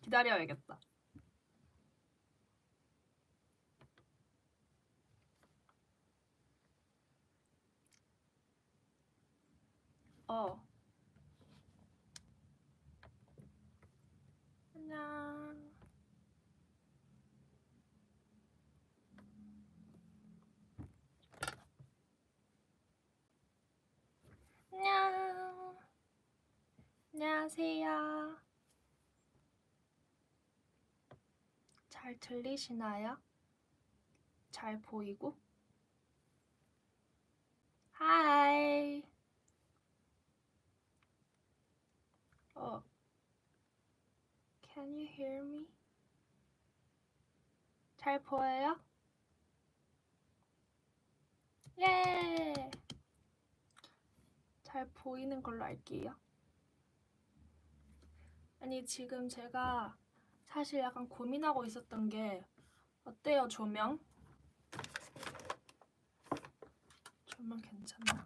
기다려야겠다. 안녕. 안녕. 안녕하세요. 잘 들리시나요? 잘 보이고? 하이. Can you hear me? 잘 보여요? 예! 잘 보이는 걸로 할게요. 아니, 지금 제가 사실 약간 고민하고 있었던 게 어때요, 조명? 조명 괜찮나?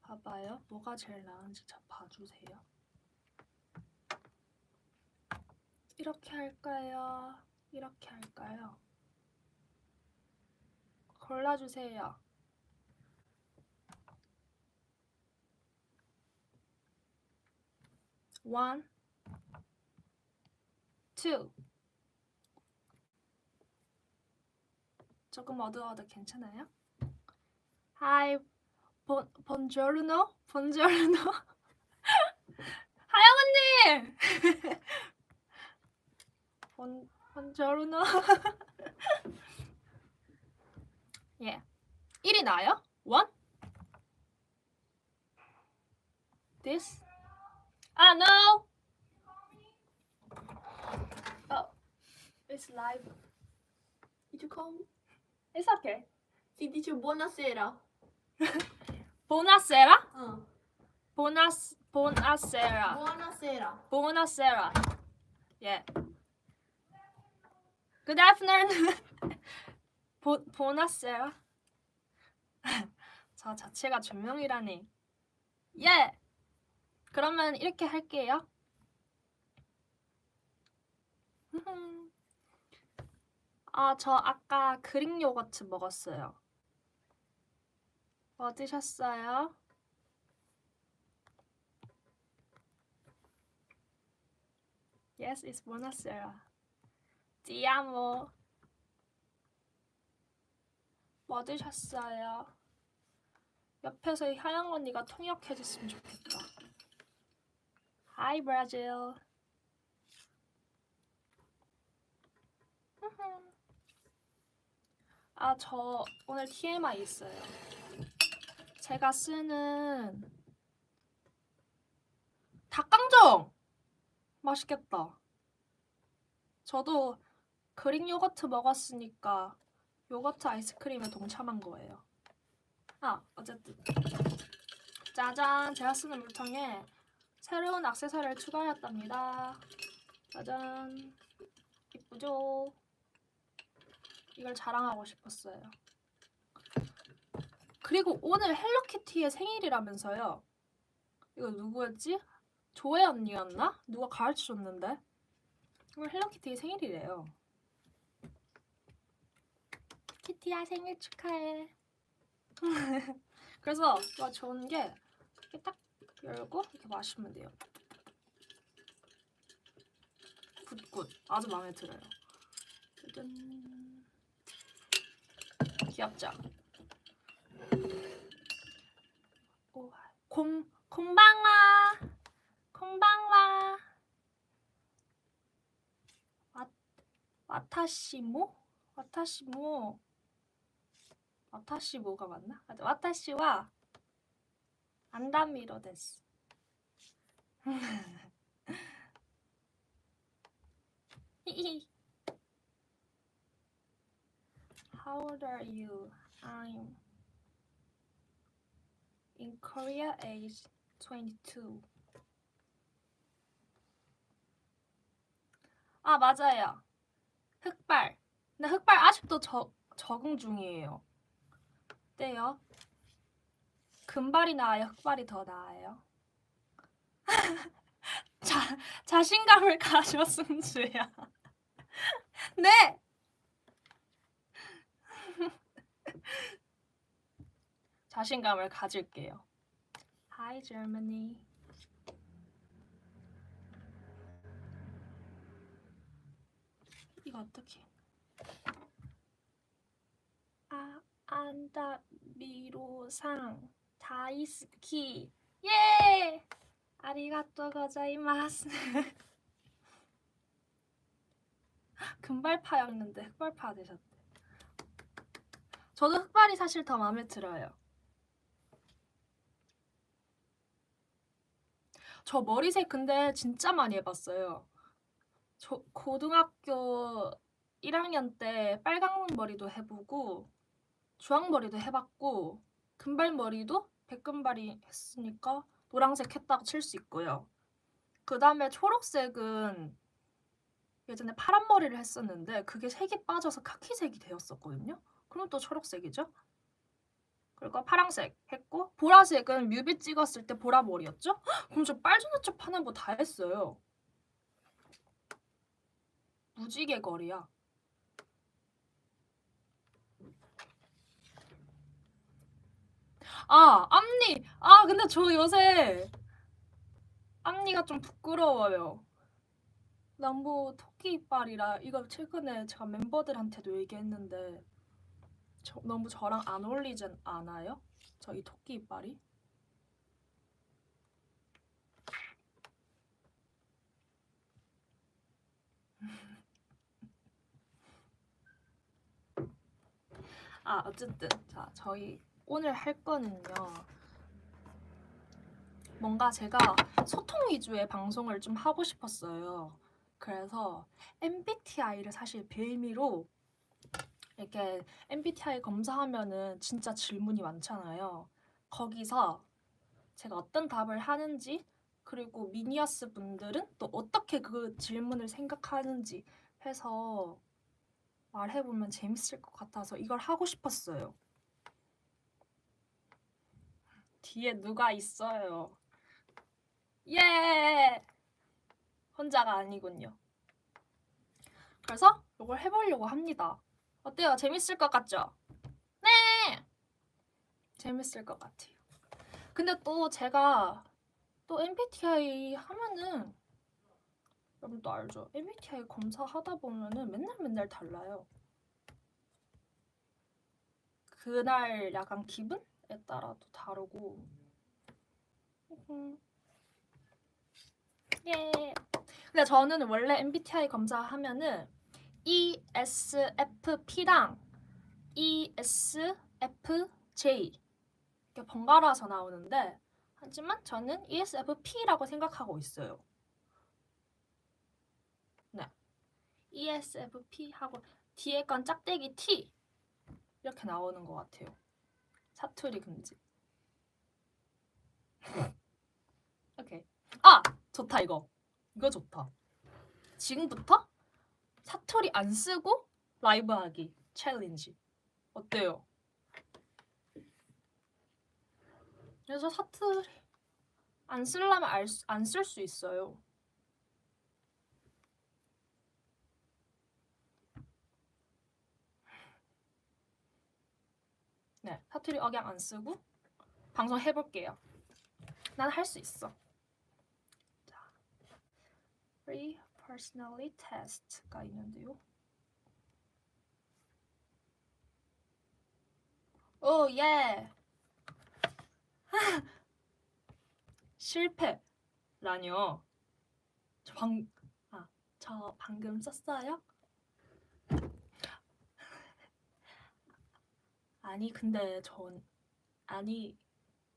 봐봐요. 뭐가 제일 나은지 봐주세요. 이렇게 할까요? 이렇게 할까요? 골라주세요. One, two. 조금 어두워도 괜찮아요? Hi, buongiorno? buongiorno? 하영 언니! buongiorno? 예. 1이 나아요? 1? This? No! Oh, it's live. Did you call me? It's okay. Si dice buonasera. Buonasera? Buonasera. Buonasera. Buonasera. Yeah. Good afternoon. Buonasera. 저 자체가 조명이라니. 예. 그러면 이렇게 할게요. 저 아까 그릭 요거트 먹었어요. 뭐 드셨어요? Yes, it's buonasera. Ti amo. 뭐 드셨어요? 옆에서 하영 언니가 통역해줬으면 좋겠다. Hi, Brazil. 저 오늘 TMI 있어요. 제가 쓰는 닭강정! 맛있겠다. 저도 그릭 요거트 먹었으니까 요거트 아이스크림에 동참한 거예요. 어쨌든 짜잔! 제가 쓰는 물통에 새로운 액세서리를 추가하였답니다. 짜잔! 이쁘죠? 이걸 자랑하고 싶었어요. 그리고 오늘 헬로키티의 생일이라면서요. 이거 누구였지? 조혜 언니였나? 누가 가르쳐줬는데? 오늘 헬로키티의 생일이래요. 키티야 생일 축하해. 그래서 이거 좋은 게 이렇게 딱 열고 이렇게 마시면 돼요. 굿굿. 아주 마음에 들어요. 짜잔. 귀엽죠? 콩방와. 콩방와. 와타시모가 맞나? 와타시와 안다미로 데스. How old are you? I'm in Korea, age 22. 맞아요. 흑발. 근데 흑발 아직도 적응 중이에요. 어때요? 금발이 나아요? 흑발이 더 나아요? 자신감을 가져 승주야. 네. 자신감을 가질게요. Hi Germany. 이거 어떻게? 안다 미로상 다이스키. 예! 아리가또 고자이마스. 금발파였는데 흑발파 되셨대. 저도 흑발이 사실 더 마음에 들어요. 저 머리색 근데 진짜 많이 해봤어요. 저 고등학교 1학년 때 빨강 머리도 해보고 주황머리도 해봤고 금발머리도 백금발이 했으니까 노란색 했다고 칠 수 있고요. 그 다음에 초록색은 예전에 파란 머리를 했었는데 그게 색이 빠져서 카키색이 되었었거든요. 그럼 또 초록색이죠. 그리고 파란색 했고 보라색은 뮤비 찍었을 때 보라머리였죠? 그럼 저 빨주노초 파는 거 다 했어요. 무지개 거리야. 앞니. 근데 저 요새 앞니가 좀 부끄러워요. 남부 토끼 이빨이라 이거 최근에 제가 멤버들한테도 얘기했는데 너무 저랑 안 어울리진 않아요? 저 이 토끼 이빨이? 어쨌든 자 저희 오늘 할 거는요. 뭔가 제가 소통 위주의 방송을 좀 하고 싶었어요. 그래서 MBTI를 사실 빌미로 이렇게 MBTI 검사하면은 진짜 질문이 많잖아요. 거기서 제가 어떤 답을 하는지 그리고 미니어스 분들은 또 어떻게 그 질문을 생각하는지 해서 말해보면 재밌을 것 같아서 이걸 하고 싶었어요. 뒤에 누가 있어요. 예! 혼자가 아니군요. 그래서 이걸 해보려고 합니다. 어때요? 재밌을 것 같죠? 네! 재밌을 것 같아요. 근데 또 제가 또 MBTI 하면은 여러분도 알죠? MBTI 검사하다 보면은 맨날 달라요. 그날 약간 기분에 따라도 다르고. 예. 근데 저는 원래 MBTI 검사하면은 ESFP랑 ESFJ 이렇게 번갈아서 나오는데 하지만 저는 ESFP라고 생각하고 있어요. 네. ESFP 하고 뒤에 건 짝대기 T 이렇게 나오는 것 같아요. 사투리 금지. 오케이. 좋다 이거. 이거 좋다. 지금부터 사투리 안 쓰고 라이브 하기 챌린지. 어때요? 그래서 사투리 안 쓰려면 안 쓸 수 있어요. 네, 사투리 억양 안 쓰고 방송 해볼게요. 난 할 수 있어. 자, Free Personality Test가 있는데요. 오 예. 실패라뇨. 저 방금 썼어요?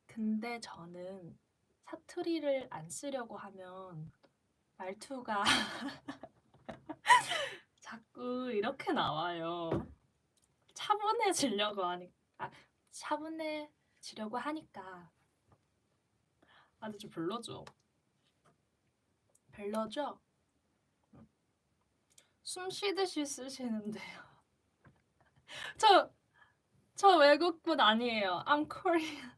근데 저는 사투리를 안 쓰려고 하면 말투가 자꾸 이렇게 나와요. 차분해지려고 하니까. 근데 좀 별로죠. 별로죠? 숨 쉬듯이 쓰시는데요. 저 외국분 아니에요. I'm Korean.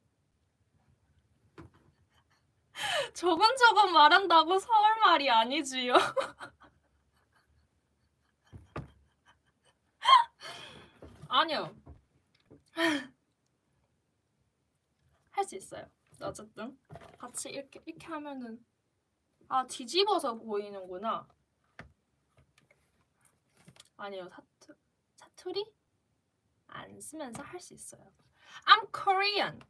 조곤조곤 말한다고 서울말이 아니지요. 아니요. 할 수 있어요. 어쨌든 같이 이렇게 하면은 아 뒤집어서 보이는구나. 아니요. 사투리 안 쓰면서 할 수 있어요. I'm Korean.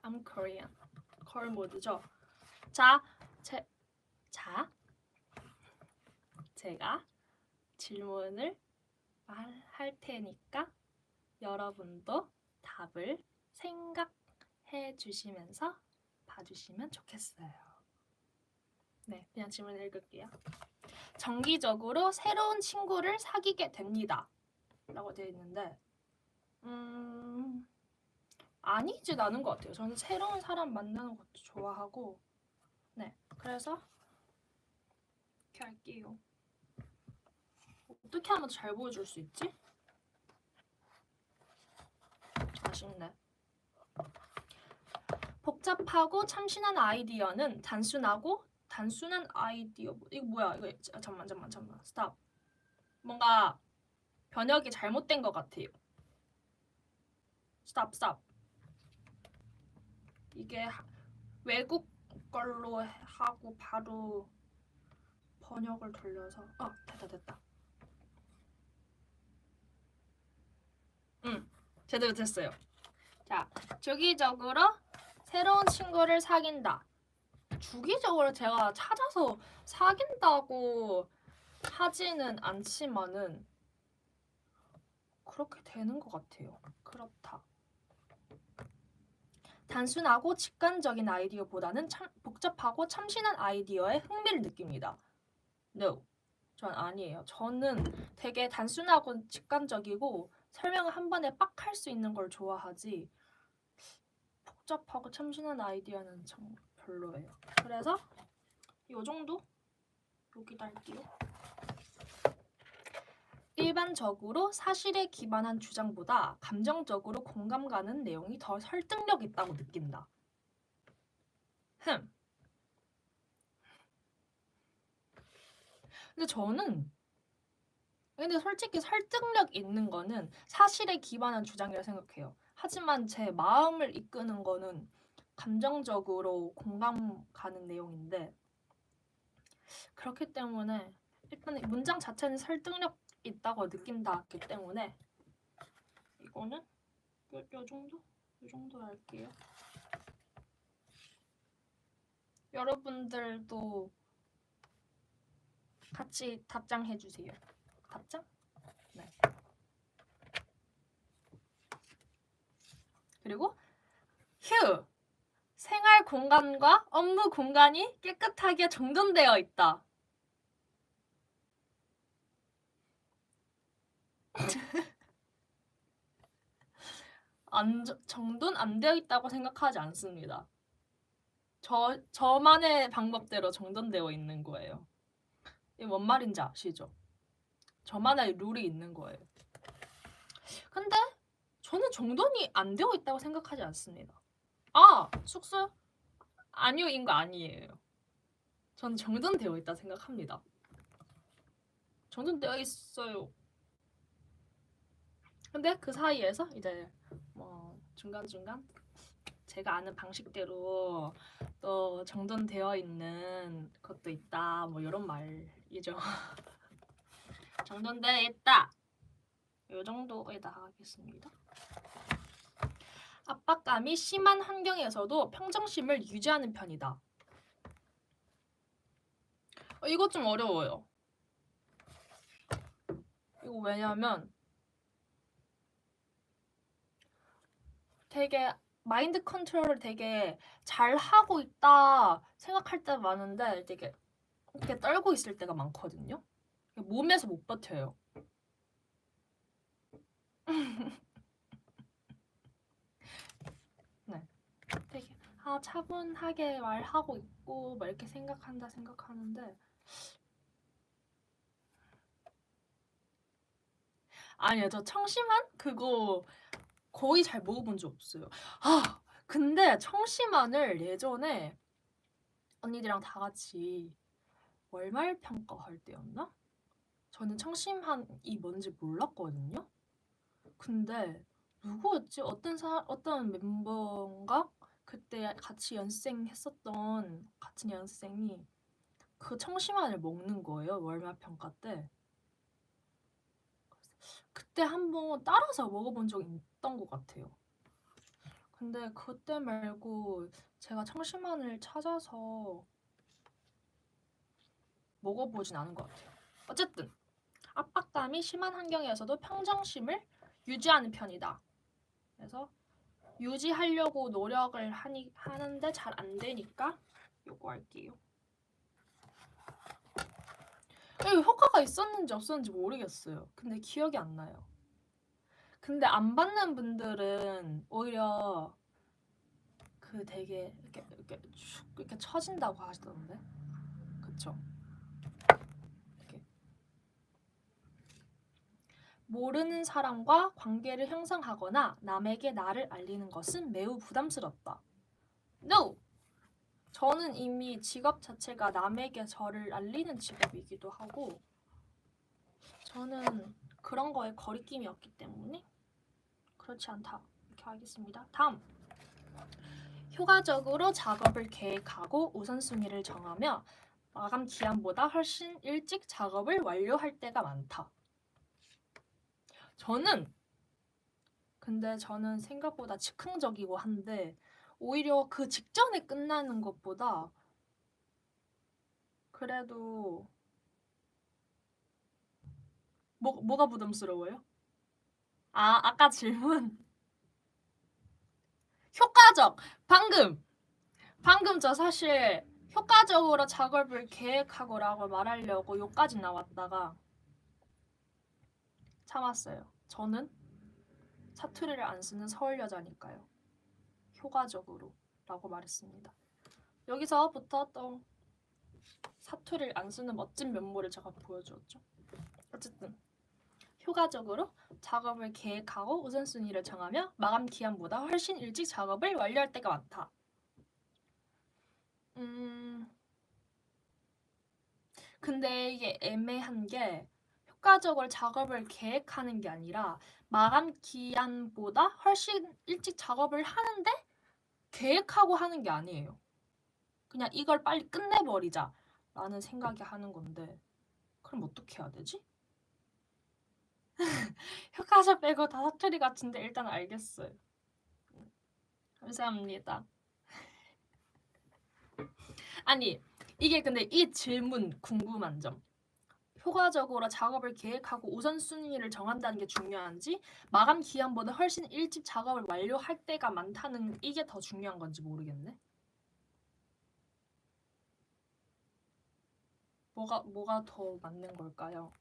I'm Korean. 걸 모드죠. 자, 제가 질문을 할 테니까 여러분도 답을 생각해 주시면서 봐주시면 좋겠어요. 네, 그냥 질문 읽을게요. 정기적으로 새로운 친구를 사귀게 됩니다. 라고 되어 있는데 아니진 않은 것 같아요. 저는 새로운 사람 만나는 것도 좋아하고 네, 그래서 이렇게 할게요. 어떻게 하면 잘 보여줄 수 있지? 아쉽네. 복잡하고 참신한 아이디어는 단순한 아이디어 이거 뭐야 이거 잠만 스탑. 뭔가 번역이 잘못된 것 같아요. 스탑. 이게 외국 걸로 하고 바로 번역을 돌려서 됐다. 제대로 됐어요. 자, 주기적으로 새로운 친구를 사귄다. 주기적으로 제가 찾아서 사귄다고 하지는 않지만은 그렇게 되는 것 같아요. 그렇다. 단순하고 직관적인 아이디어보다는 복잡하고 참신한 아이디어에 흥미를 느낍니다. No, 전 아니에요. 저는 되게 단순하고 직관적이고 설명을 한 번에 빡 할 수 있는 걸 좋아하지 복잡하고 참신한 아이디어는 정 별로예요. 그래서 요 정도? 여기다 할게요. 일반적으로 사실에 기반한 주장보다 감정적으로 공감 가는 내용이 더 설득력 있다고 느낀다. 근데 솔직히 설득력 있는 거는 사실에 기반한 주장이라 생각해요. 하지만 제 마음을 이끄는 거는 감정적으로 공감 가는 내용인데 그렇기 때문에 일단 문장 자체는 설득력 있다고 느낀다기 때문에 이거는 요 정도? 요 정도 할게요. 여러분들도 같이 답장해 주세요. 답장? 네. 그리고 휴! 생활 공간과 업무 공간이 깨끗하게 정돈되어 있다. 정돈 안 되어 있다고 생각하지 않습니다. 저만의 방법대로 정돈되어 있는 거예요. 이게 뭔 말인지 아시죠? 저만의 룰이 있는 거예요. 근데 저는 정돈이 안 되어 있다고 생각하지 않습니다. 숙소? 아니요인 거 아니에요. 저는 정돈되어 있다 생각합니다. 정돈되어 있어요. 근데 그 사이에서 이제 뭐 중간중간 제가 아는 방식대로 또 정돈되어 있는 것도 있다. 뭐 이런 말이죠. 정돈되어 있다. 이 정도에다 하겠습니다. 압박감이 심한 환경에서도 평정심을 유지하는 편이다. 이거 좀 어려워요. 이거 왜냐면 되게 마인드 컨트롤을 되게 잘 하고 있다 생각할 때 많은데 되게 이렇게 떨고 있을 때가 많거든요. 몸에서 못 버텨요. 네, 되게 차분하게 말하고 있고 막 이렇게 생각하는데 아니요, 저 청심환 그거 거의 잘 먹어본 적 없어요. 아, 근데 청심환을 예전에 언니들이랑 다 같이 월말 평가할 때였나? 저는 청심환이 뭔지 몰랐거든요. 근데 누구였지? 어떤 멤버인가? 그때 같이 연습생 같은 연습생이 그 청심환을 먹는 거예요. 월말 평가 때. 그때 한번 따라서 먹어본 적이 있던 것 같아요. 근데 그때 말고 제가 청심환을 찾아서 먹어보진 않은 것 같아요. 어쨌든 압박감이 심한 환경에서도 평정심을 유지하는 편이다. 그래서 유지하려고 노력을 하는데 잘 안 되니까 요거 할게요. 이거 효과가 있었는지 없었는지 모르겠어요. 근데 기억이 안 나요. 근데 안 받는 분들은 오히려 그 되게 이렇게 처진다고 하시던데. 그쵸? 이렇게 모르는 사람과 관계를 형성하거나 남에게 나를 알리는 것은 매우 부담스럽다. No! 저는 이미 직업 자체가 남에게 저를 알리는 직업이기도 하고 저는 그런 거에 거리낌이 없기 때문에 그렇지 않다. 이렇게 하겠습니다. 다음! 효과적으로 작업을 계획하고 우선순위를 정하며 마감 기한보다 훨씬 일찍 작업을 완료할 때가 많다. 근데 저는 생각보다 즉흥적이고 한데 오히려 그 직전에 끝나는 것보다 그래도 뭐가 부담스러워요? 아까 질문 효과적! 방금 저 사실 효과적으로 작업을 계획하고라고 말하려고 여기까지 나왔다가 참았어요. 저는 사투리를 안 쓰는 서울 여자니까요. 효과적으로 라고 말했습니다. 여기서부터 또 사투리를 안 쓰는 멋진 면모를 제가 보여주었죠. 어쨌든 효과적으로 작업을 계획하고 우선순위를 정하며 마감 기한보다 훨씬 일찍 작업을 완료할 때가 많다. 근데 이게 애매한 게 효과적으로 작업을 계획하는 게 아니라 마감 기한보다 훨씬 일찍 작업을 하는데 계획하고 하는 게 아니에요. 그냥 이걸 빨리 끝내버리자 라는 생각이 하는 건데 그럼 어떻게 해야 되지? 효과적 빼고 다 사투리 같은데 일단 알겠어요. 감사합니다. 아니 이게 근데 이 질문 궁금한 점. 효과적으로 작업을 계획하고 우선순위를 정한다는 게 중요한지 마감 기한보다 훨씬 일찍 작업을 완료할 때가 많다는 이게 더 중요한 건지 모르겠네. 뭐가 더 맞는 걸까요?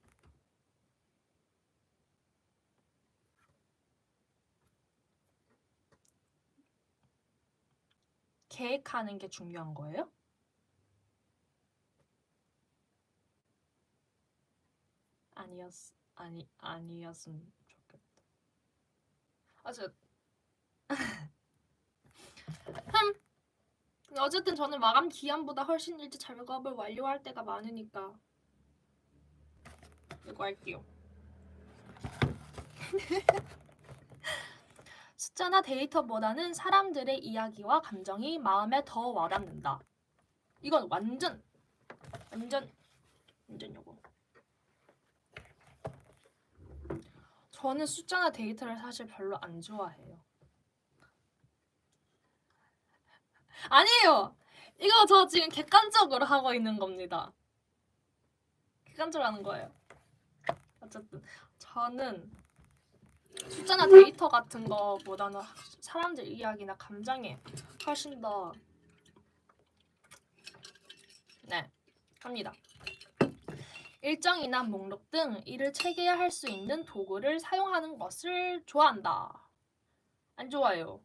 계획하는 게 중요한 거예요? 아니었으면 좋겠다. 어쨌든 저는 마감 기한보다 훨씬 일찍 작업을 완료할 때가 많으니까 이거 할게요. 숫자나 데이터보다는 사람들의 이야기와 감정이 마음에 더 와닿는다. 이건 완전 요거. 저는 숫자나 데이터를 사실 별로 안 좋아해요. 아니에요. 이거 저 지금 객관적으로 하고 있는 겁니다. 객관적으로 하는 거예요. 어쨌든 저는 숫자나 데이터 같은 거보다는 사람들 이야기나 감정에 훨씬 더 합니다. 일정이나 목록 등 일을 체계할 수 있는 도구를 사용하는 것을 좋아한다. 안 좋아요.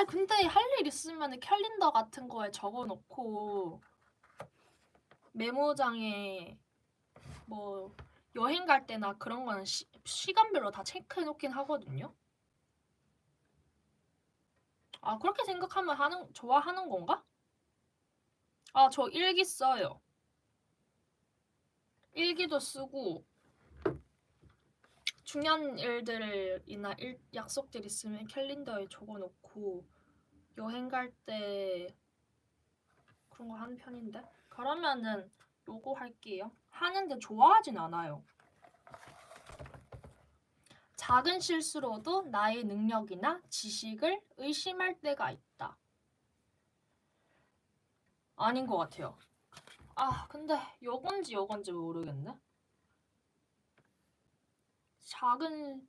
근데 할 일 있으면 캘린더 같은 거에 적어놓고 메모장에 뭐 여행 갈 때나 그런 거는 시간별로 다 체크해 놓긴 하거든요. 아, 그렇게 생각하면 좋아하는 건가? 아, 저 일기 써요. 일기도 쓰고 중요한 일들이나 약속들 있으면 캘린더에 적어놓고 여행 갈 때 그런 거 하는 편인데 그러면은 요거 할게요. 하는데 좋아하진 않아요. 작은 실수로도 나의 능력이나 지식을 의심할 때가 있다. 아닌 것 같아요. 아, 근데 요건지 모르겠네. 작은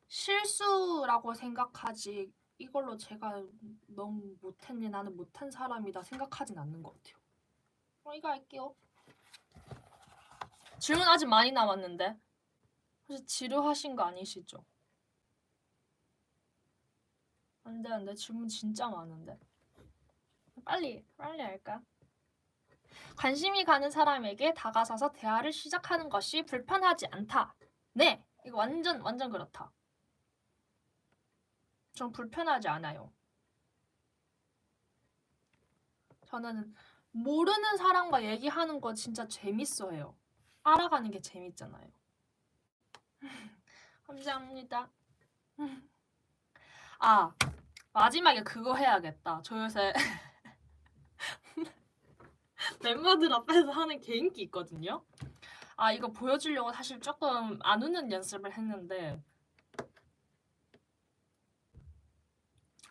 실수라고 생각하지 이걸로 제가 너무 못했니 나는 못한 사람이다 생각하진 않는 것 같아요. 이거 할게요. 질문 아직 많이 남았는데 혹시 지루하신 거 아니시죠? 안돼 질문 진짜 많은데 빨리 할까? 관심이 가는 사람에게 다가서서 대화를 시작하는 것이 불편하지 않다. 네, 이거 완전 그렇다. 전 불편하지 않아요. 저는 모르는 사람과 얘기하는 거 진짜 재밌어요. 알아가는 게 재밌잖아요. 감사합니다. 아, 마지막에 그거 해야겠다. 저 요새 멤버들 앞에서 하는 개인기 있거든요. 아, 이거 보여주려고 사실 조금 안 웃는 연습을 했는데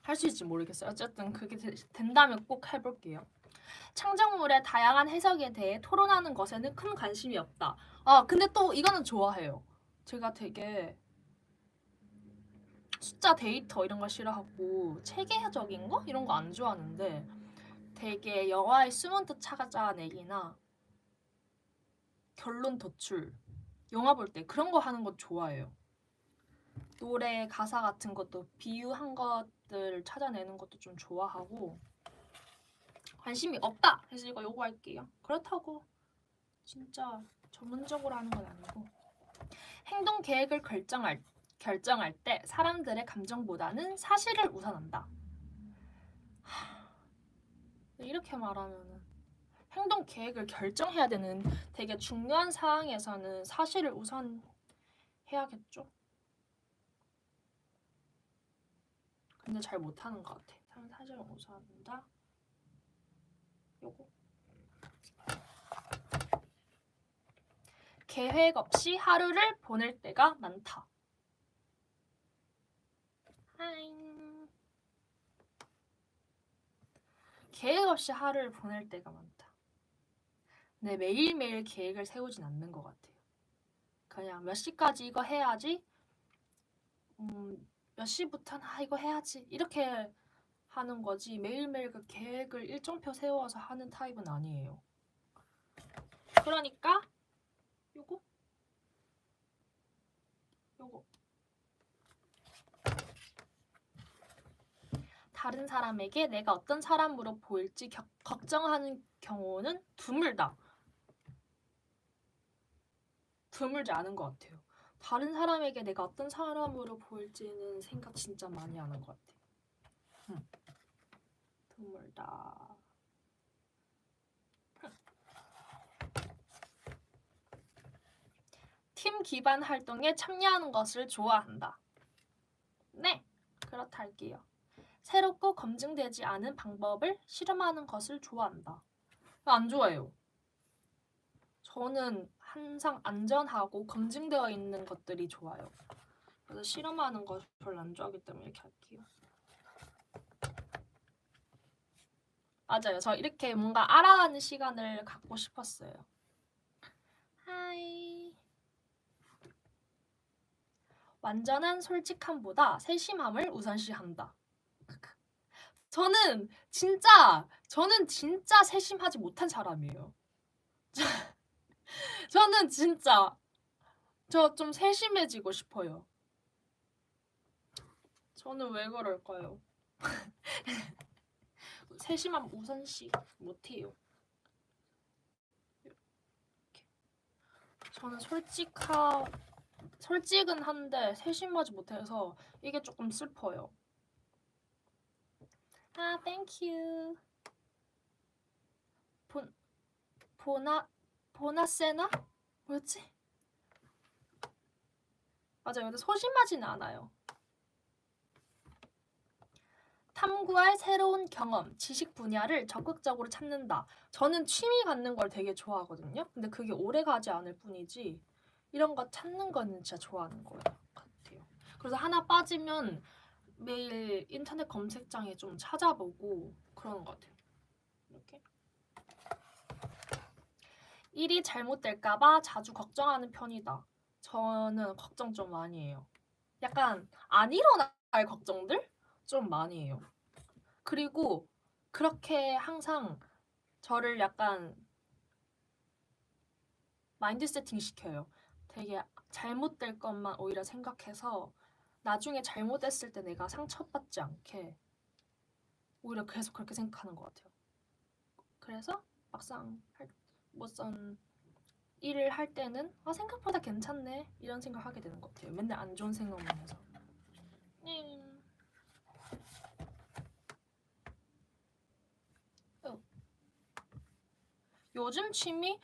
할 수 있을지 모르겠어요. 어쨌든 그게 된다면 꼭 해볼게요. 창작물의 다양한 해석에 대해 토론하는 것에는 큰 관심이 없다. 아, 근데 또 이거는 좋아해요. 제가 되게 숫자 데이터 이런 거 싫어하고 체계적인 거? 이런 거 안 좋아하는데 되게 영화의 숨은 뜻 찾아내기나 결론 도출 영화 볼 때 그런 거 하는 거 좋아해요. 노래 가사 같은 것도 비유한 것들 찾아내는 것도 좀 좋아하고 관심이 없다 해서 이거 요거 할게요. 그렇다고 진짜 전문적으로 하는 건 아니고 행동 계획을 결정할 때 사람들의 감정보다는 사실을 우선한다. 이렇게 말하면은 행동 계획을 결정해야 되는 되게 중요한 상황에서는 사실을 우선해야겠죠. 근데 잘 못하는 것 같아. 사실을 우선한다. 요거. 계획 없이 하루를 보낼 때가 많다. 하잉. 계획 없이 하루를 보낼 때가 많다. 근데 매일매일 계획을 세우진 않는 것 같아요. 그냥 몇 시까지 이거 해야지. 몇 시부터는 이거 해야지. 이렇게 하는 거지 매일매일 그 계획을 일정표 세워서 하는 타입은 아니에요. 그러니까 요거 다른 사람에게 내가 어떤 사람으로 보일지 걱정하는 경우는 드물지 않은 것 같아요. 다른 사람에게 내가 어떤 사람으로 보일지는 생각 진짜 많이 하는 것 같아요. 드물다. 팀 기반 활동에 참여하는 것을 좋아한다. 네, 그렇다 할게요. 새롭고 검증되지 않은 방법을 실험하는 것을 좋아한다. 안 좋아해요. 저는 항상 안전하고 검증되어 있는 것들이 좋아요. 그래서 실험하는 거 별로 안 좋아하기 때문에 이렇게 할게요. 맞아요. 저 이렇게 뭔가 알아가는 시간을 갖고 싶었어요. 하이. 완전한 솔직함보다 세심함을 우선시한다. 저는 진짜 세심하지 못한 사람이에요. 저는 진짜 저 좀 세심해지고 싶어요. 저는 왜 그럴까요? 세심함 우선시 못해요. 저는 솔직은 한데 세심하지 못해서 이게 조금 슬퍼요. 아, 땡큐. 보나세나? 뭐였지? 맞아요. 근데 소심하지는 않아요. 탐구할 새로운 경험, 지식 분야를 적극적으로 찾는다. 저는 취미 갖는 걸 되게 좋아하거든요. 근데 그게 오래 가지 않을 뿐이지 이런 거 찾는 거는 진짜 좋아하는 거예요. 같아요. 그래서 하나 빠지면 매일 인터넷 검색창에 좀 찾아보고 그러는 것 같아요. 이렇게. 일이 잘못될까봐 자주 걱정하는 편이다. 저는 걱정 좀 많이 해요. 약간 안 일어날 걱정들 좀 많이 해요. 그리고 그렇게 항상 저를 약간 마인드 세팅 시켜요. 되게 잘못될 것만 오히려 생각해서 나중에 잘못했을 때 내가 상처받지 않게 오히려 계속 그렇게 생각하는 것 같아요. 그래서 막상 못선 일을 할 때는 생각보다 괜찮네 이런 생각하게 되는 것 같아요. 맨날 안 좋은 생각만 해서. 어. 요즘 취미는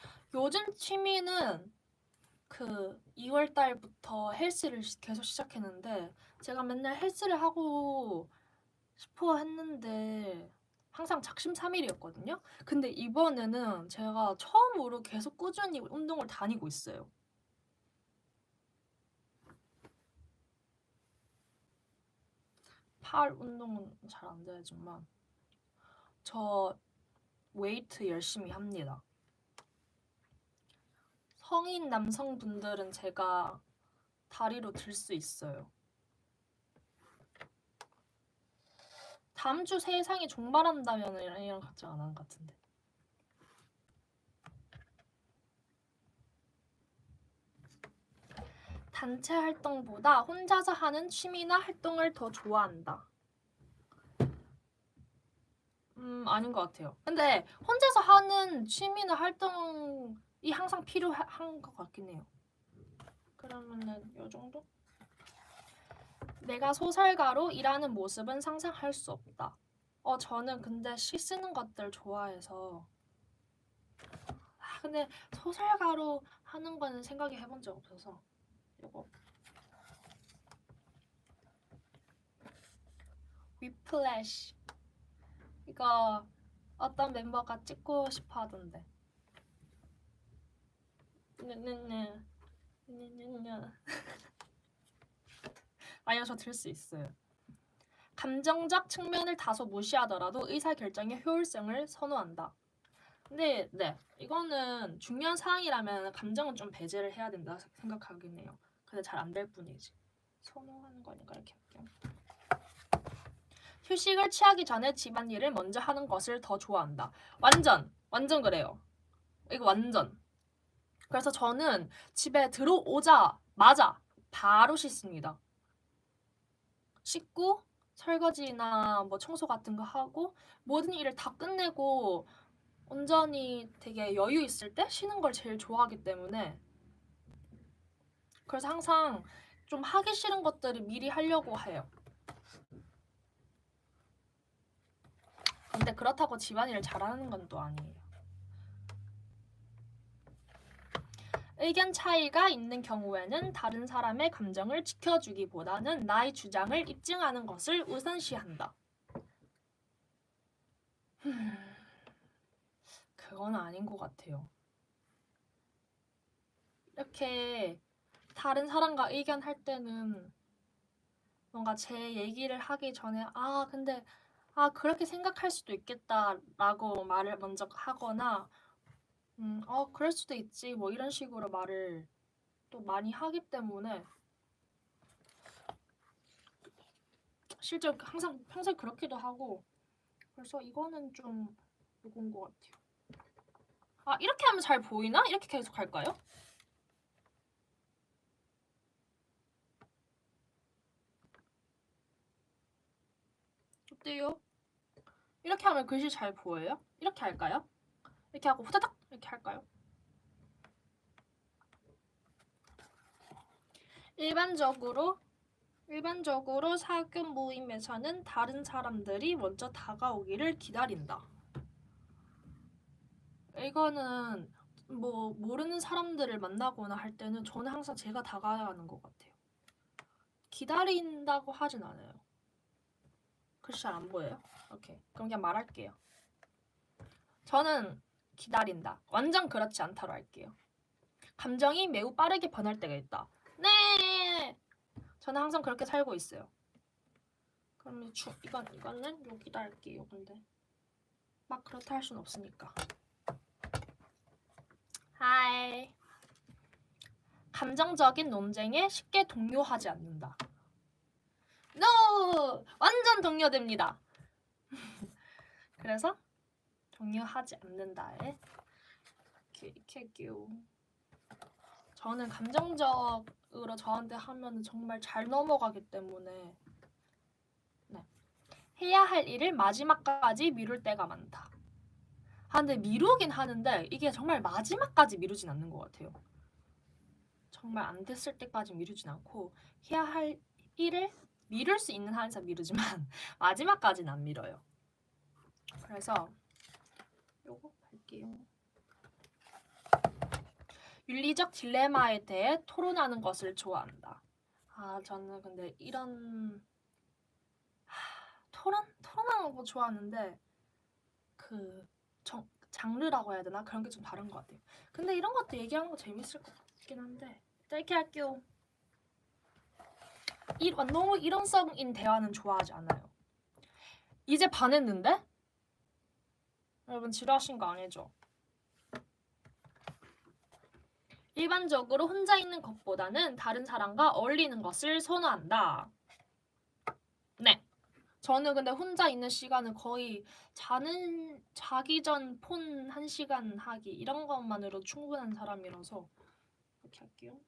그 2월 달부터 헬스를 계속 시작했는데 제가 맨날 헬스를 하고 싶어 했는데 항상 작심삼일이었거든요. 근데 이번에는 제가 처음으로 계속 꾸준히 운동을 다니고 있어요. 팔 운동은 잘 안 되지만 저 웨이트 열심히 합니다. 성인 남성분들은 제가 다리로 들 수 있어요. 다음 주 세상이 종말한다면 이랑 같지 않은 것 같은데. 단체 활동보다 혼자서 하는 취미나 활동을 더 좋아한다. 아닌 것 같아요. 근데 혼자서 하는 취미나 활동이 항상 필요한 것 같긴 해요. 그러면은 요 정도? 내가 소설가로 일하는 모습은 상상할 수 없다. 저는 근데 시 쓰는 것들 좋아해서 근데 소설가로 하는 거는 생각이 해본 적 없어서 이거 위플래시 이거 어떤 멤버가 찍고 싶어 하던데. 네네네. 네네네. 아니요, 저 들 수 있어요. 감정적 측면을 다소 무시하더라도 의사결정의 효율성을 선호한다. 근데 네, 이거는 중요한 사항이라면 감정은 좀 배제를 해야 된다 생각하긴 해요. 근데 잘 안 될 뿐이지. 선호하는 거니까 이렇게 할게요. 휴식을 취하기 전에 집안일을 먼저 하는 것을 더 좋아한다. 완전 그래요. 이거 완전. 그래서 저는 집에 들어오자마자 바로 씻습니다. 씻고 설거지나 뭐 청소 같은 거 하고 모든 일을 다 끝내고 온전히 되게 여유 있을 때 쉬는 걸 제일 좋아하기 때문에 그래서 항상 좀 하기 싫은 것들을 미리 하려고 해요. 근데 그렇다고 집안일을 잘하는 건 또 아니에요. 의견 차이가 있는 경우에는 다른 사람의 감정을 지켜주기보다는 나의 주장을 입증하는 것을 우선시한다. 그건 아닌 것 같아요. 이렇게 다른 사람과 의견할 때는 뭔가 제 얘기를 하기 전에 근데 그렇게 생각할 수도 있겠다라고 말을 먼저 하거나 그럴 수도 있지 뭐 이런 식으로 말을 또 많이 하기 때문에 실제로 항상 평소에 그렇기도 하고 그래서 이거는 좀 요건 것 같아요. 이렇게 하면 잘 보이나? 이렇게 계속 할까요? 어때요? 이렇게 하면 글씨 잘 보여요? 이렇게 할까요? 이렇게 하고 후다닥 이렇게 할까요? 일반적으로 사교 모임에서는 다른 사람들이 먼저 다가오기를 기다린다. 이거는 뭐 모르는 사람들을 만나거나 할 때는 저는 항상 제가 다가가는 것 같아요. 기다린다고 하진 않아요. 글씨 잘 안 보여요? 오케이. 그럼 그냥 말할게요. 저는 기다린다. 완전 그렇지 않다로 할게요. 감정이 매우 빠르게 변할 때가 있다. 네! 저는 항상 그렇게 살고 있어요. 그럼 이거는 여기다 할게요. 근데 막 그렇다 할 순 없으니까. 하이. 감정적인 논쟁에 쉽게 동요하지 않는다. NO! 완전 동요됩니다. 그래서 동요하지 않는다에 이렇게 할게요. 저는 감정적으로 저한테 하면 정말 잘 넘어가기 때문에 네. 해야 할 일을 마지막까지 미룰 때가 많다. 근데 미루긴 하는데 이게 정말 마지막까지 미루진 않는 것 같아요. 정말 안 됐을 때까지 미루진 않고 해야 할 일을 미룰 수 있는 한에서 미루지만 마지막까지는 안 미뤄요. 그래서 요거 할게요. 윤리적 딜레마에 대해 토론하는 것을 좋아한다. 저는 근데 이런 토론하는 거 좋아하는데 장르라고 해야 되나? 그런 게 좀 다른 것 같아요. 근데 이런 것도 얘기하는 거 재밌을 것 같긴 한데 짧게 할게요. 너무 이론성인 대화는 좋아하지 않아요. 이제 반했는데? 여러분 지루하신 거 아니죠? 일반적으로 혼자 있는 것보다는 다른 사람과 어울리는 것을 선호한다. 네. 저는 근데 혼자 있는 시간은 거의 자기 전 폰 1시간 하기 이런 것만으로 충분한 사람이라서 이렇게 할게요.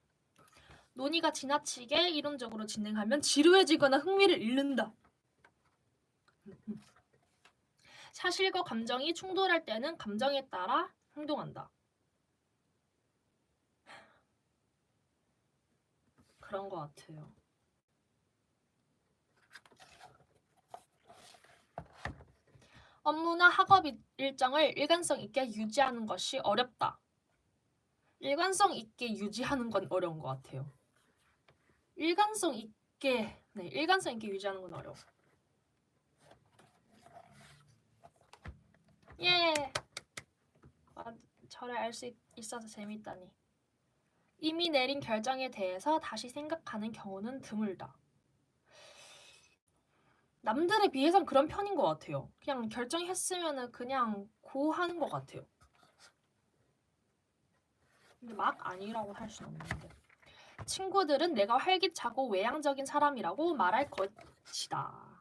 논의가 지나치게 이론적으로 진행하면 지루해지거나 흥미를 잃는다. 사실과 감정이 충돌할 때는 감정에 따라 행동한다. 그런 것 같아요. 업무나 학업 일정을 일관성 있게 유지하는 것이 어렵다. 일관성 있게 유지하는 건 어려운 것 같아요. 일관성 있게 유지하는 건 어려워. 예. 저를 알 수 있어서 재밌다니. 이미 내린 결정에 대해서 다시 생각하는 경우는 드물다. 남들에 비해선 그런 편인 것 같아요. 그냥 결정했으면은 그냥 고하는 것 같아요. 근데 막 아니라고 할 수는 없는데. 친구들은 내가 활기차고 외향적인 사람이라고 말할 것이다.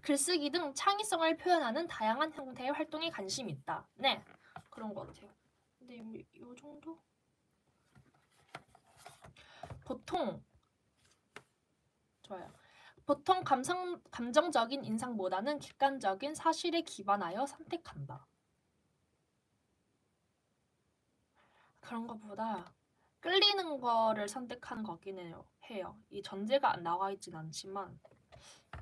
글쓰기 등 창의성을 표현하는 다양한 형태의 활동에 관심이 있다. 네, 그런 것 같아요. 근데 요 정도? 좋아요. 보통 감정적인 인상보다는 객관적인 사실에 기반하여 선택한다. 그런 것보다 끌리는 거를 선택하는 거긴 해요. 이 전제가 나와 있진 않지만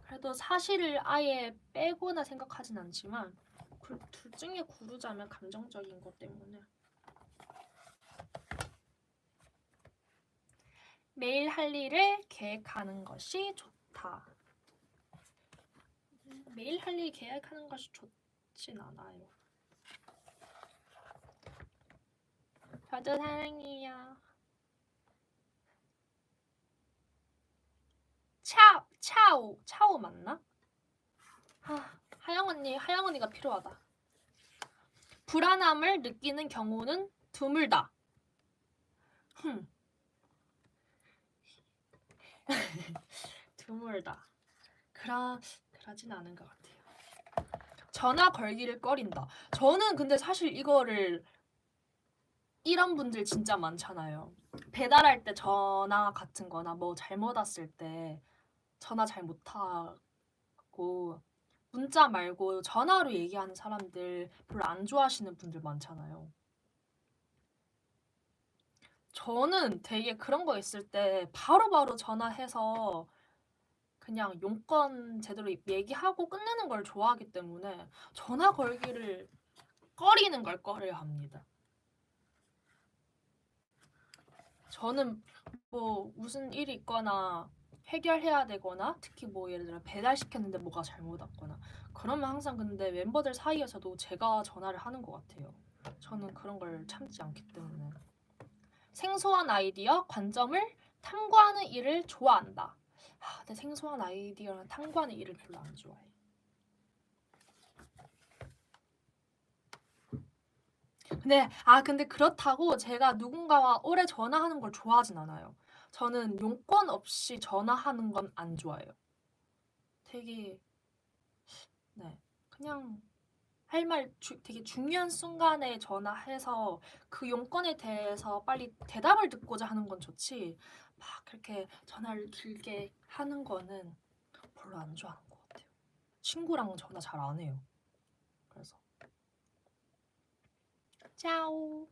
그래도 사실을 아예 빼거나 생각하진 않지만 둘 중에 고르자면 감정적인 것 때문에 매일 할 일을 계획하는 것이 좋다. 매일 할 일 계획하는 것이 좋진 않아요. 저도 사랑해요. 차오 맞나? 하영 언니가 필요하다. 불안함을 느끼는 경우는 드물다. 드물다. 그러진 않은 것 같아요. 전화 걸기를 꺼린다. 저는 근데 사실 이런 분들 진짜 많잖아요. 배달할 때 전화 같은 거나 뭐 잘못 왔을 때 전화 잘 못하고 문자 말고 전화로 얘기하는 사람들 별로 안 좋아하시는 분들 많잖아요. 저는 되게 그런 거 있을 때 바로바로 전화해서 그냥 용건 제대로 얘기하고 끝내는 걸 좋아하기 때문에 전화 걸기를 꺼리는 걸 꺼려야 합니다. 저는 뭐 무슨 일이 있거나 해결해야 되거나 특히 뭐 예를 들어 배달시켰는데 뭐가 잘못 왔거나 그러면 항상 근데 멤버들 사이에서도 제가 전화를 하는 것 같아요. 저는 그런 걸 참지 않기 때문에. 생소한 아이디어, 관점을 탐구하는 일을 좋아한다. 근데 생소한 아이디어랑 탐구하는 일을 별로 안 좋아해. 근데 그렇다고 제가 누군가와 오래 전화하는 걸 좋아하진 않아요. 저는 용건 없이 전화하는 건 안 좋아해요. 되게 네 그냥 할 말 되게 중요한 순간에 전화해서 그 용건에 대해서 빨리 대답을 듣고자 하는 건 좋지 막 그렇게 전화를 길게 하는 거는 별로 안 좋아하는 것 같아요. 친구랑 전화 잘 안 해요. 그래서 짜오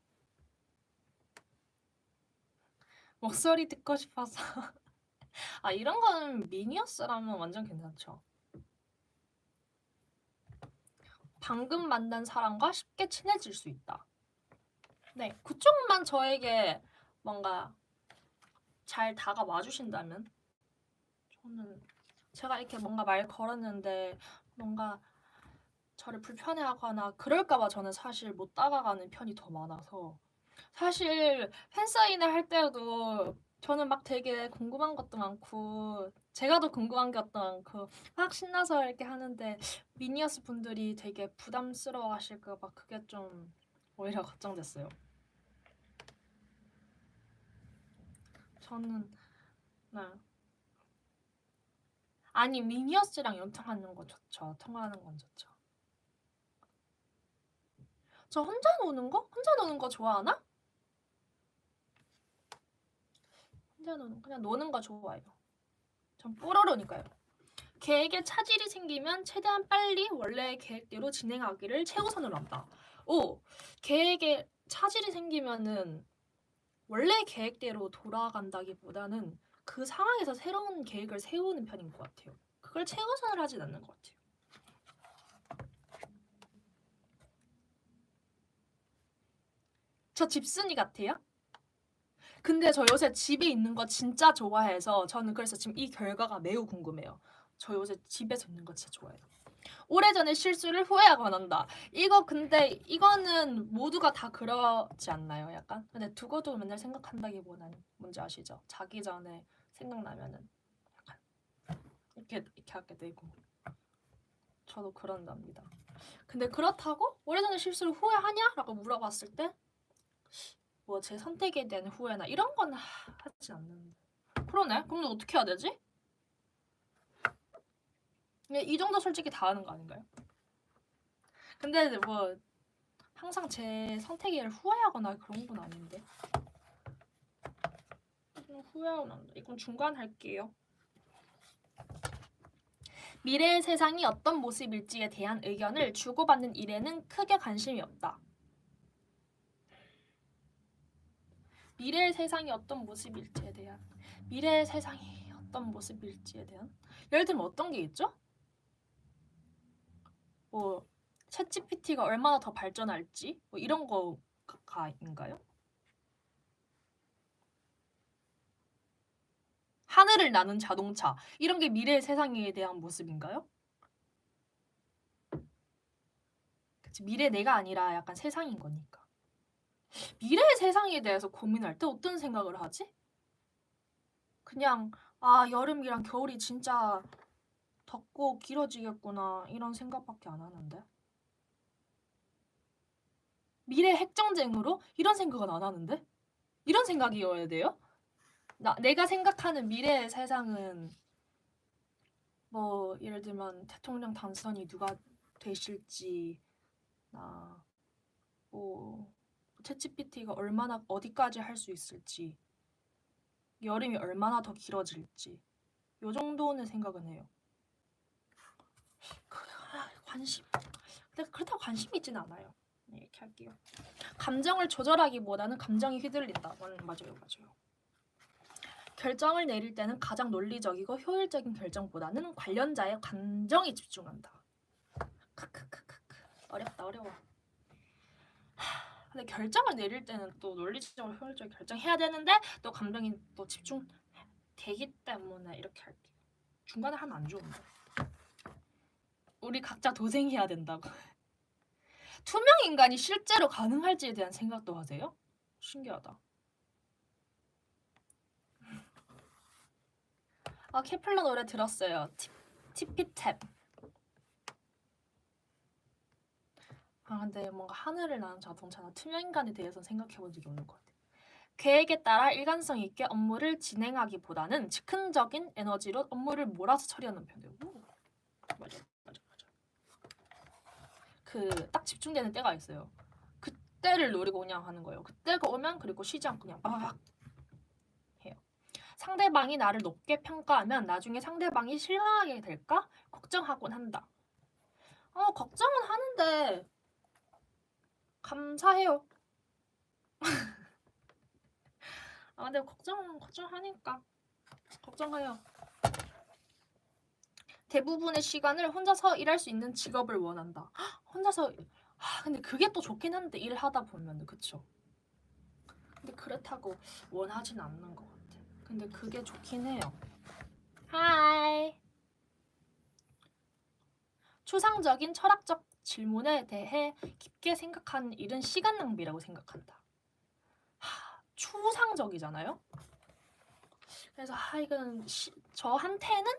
목소리 듣고 싶어서 이런 거는 미니어스라면 완전 괜찮죠. 방금 만난 사람과 쉽게 친해질 수 있다. 네, 그쪽만 저에게 뭔가 잘 다가와 주신다면 저는 제가 이렇게 뭔가 말 걸었는데 뭔가 저를 불편해하거나 그럴까봐 저는 사실 못 다가가는 편이 더 많아서 사실 팬사인회 할 때도 저는 막 되게 궁금한 것도 많고 제가 더 궁금한 것도 많고 막 신나서 이렇게 하는데 미니어스 분들이 되게 부담스러워 하실까 봐 그게 좀 오히려 걱정됐어요. 저는 네. 아니 미니어스랑 연락하는 건 좋죠. 통화하는 건 좋죠. 저 혼자 노는 거? 혼자 노는 거 좋아하나? 그냥 노는 거 좋아해요. 전 뽀로로니까요. 계획에 차질이 생기면 최대한 빨리 원래 계획대로 진행하기를 최우선으로 한다. 오, 계획에 차질이 생기면은 원래 계획대로 돌아간다기보다는 그 상황에서 새로운 계획을 세우는 편인 것 같아요. 그걸 최우선을 하진 않는 것 같아요. 저 집순이 같아요? 근데 저 요새 집에 있는 거 진짜 좋아해서 저는 그래서 지금 이 결과가 매우 궁금해요. 저 요새 집에서 있는 거 진짜 좋아해요. 오래전에 실수를 후회하곤 한다. 이거 근데 이거는 모두가 다 그러지 않나요? 약간? 근데 두고두고 맨날 생각한다기보다는 뭔지 아시죠? 자기 전에 생각나면은 약간 이렇게 하게 되고 저도 그런답니다. 근데 그렇다고 오래전에 실수를 후회하냐?라고 물어봤을 때 뭐 제 선택에 대한 후회나 이런 건 하지 않는데. 그러네. 그럼 어떻게 해야 되지? 이 정도 솔직히 다 하는 거 아닌가요? 근데 뭐 항상 제 선택을 후회하거나 그런 건 아닌데. 후회는 안 돼. 이건 중간 할게요. 미래의 세상이 어떤 모습일지에 대한 의견을 주고받는 일에는 크게 관심이 없다. 미래의 세상이 어떤 모습일지에 대한 미래의 세상이 어떤 모습일지에 대한 예를 들면 어떤 게 있죠? 뭐 챗GPT가 얼마나 더 발전할지 뭐 이런 거가인가요? 하늘을 나는 자동차 이런 게 미래의 세상에 대한 모습인가요? 그치, 미래 내가 아니라 약간 세상인 거니까. 미래의 세상에 대해서 고민할 때 어떤 생각을 하지? 그냥 여름이랑 겨울이 진짜 덥고 길어지겠구나 이런 생각밖에 안 하는데. 미래 핵전쟁으로 이런 생각은 안 하는데? 이런 생각이어야 돼요? 내가 생각하는 미래의 세상은 뭐 예를 들면 대통령 당선이 누가 되실지 뭐 챗GPT가 얼마나 어디까지 할 수 있을지 여름이 얼마나 더 길어질지 요 정도는 생각은 해요. 관심 근데 그렇다고 관심이 있진 않아요. 이렇게 할게요. 감정을 조절하기보다는 감정이 휘둘린다. 맞아요. 결정을 내릴 때는 가장 논리적이고 효율적인 결정보다는 관련자의 감정에 집중한다. 크크크크크. 어렵다 어려워. 근데 결정을 내릴 때는 또 논리적으로 효율적인 결정해야 되는데 또 감정이 또 집중되기 때문에 이렇게 할게요. 중간에 하면 안 좋은데. 우리 각자 도생해야 된다고. 투명 인간이 실제로 가능할지에 대한 생각도 하세요? 신기하다. 아 케플러 노래 들었어요. 티피탭. 아 근데 뭔가 하늘을 나는 자동차나 투명 인간에 대해서 생각해본 적이 없는 것 같아요. 계획에 따라 일관성 있게 업무를 진행하기보다는 즉흥적인 에너지로 업무를 몰아서 처리하는 편이에요. 맞아. 그 딱 집중되는 때가 있어요. 그때를 노리고 그냥 하는 거예요. 그때가 오면 그리고 쉬지 않고 그냥 빠바박 해요. 상대방이 나를 높게 평가하면 나중에 상대방이 실망하게 될까 걱정하곤 한다. 걱정은 하는데 감사해요. 근데 걱정하니까 걱정해요. 대부분의 시간을 혼자서 일할 수 있는 직업을 원한다. 혼자서 근데 그게 또 좋긴 한데 일하다 보면 그쵸? 근데 그렇다고 원하진 않는 것 같아. 근데 그게 좋긴 해요. 하이. 추상적인 철학적 질문에 대해 깊게 생각하는 일은 시간 낭비라고 생각한다. 추상적이잖아요. 그래서 이건 저한테는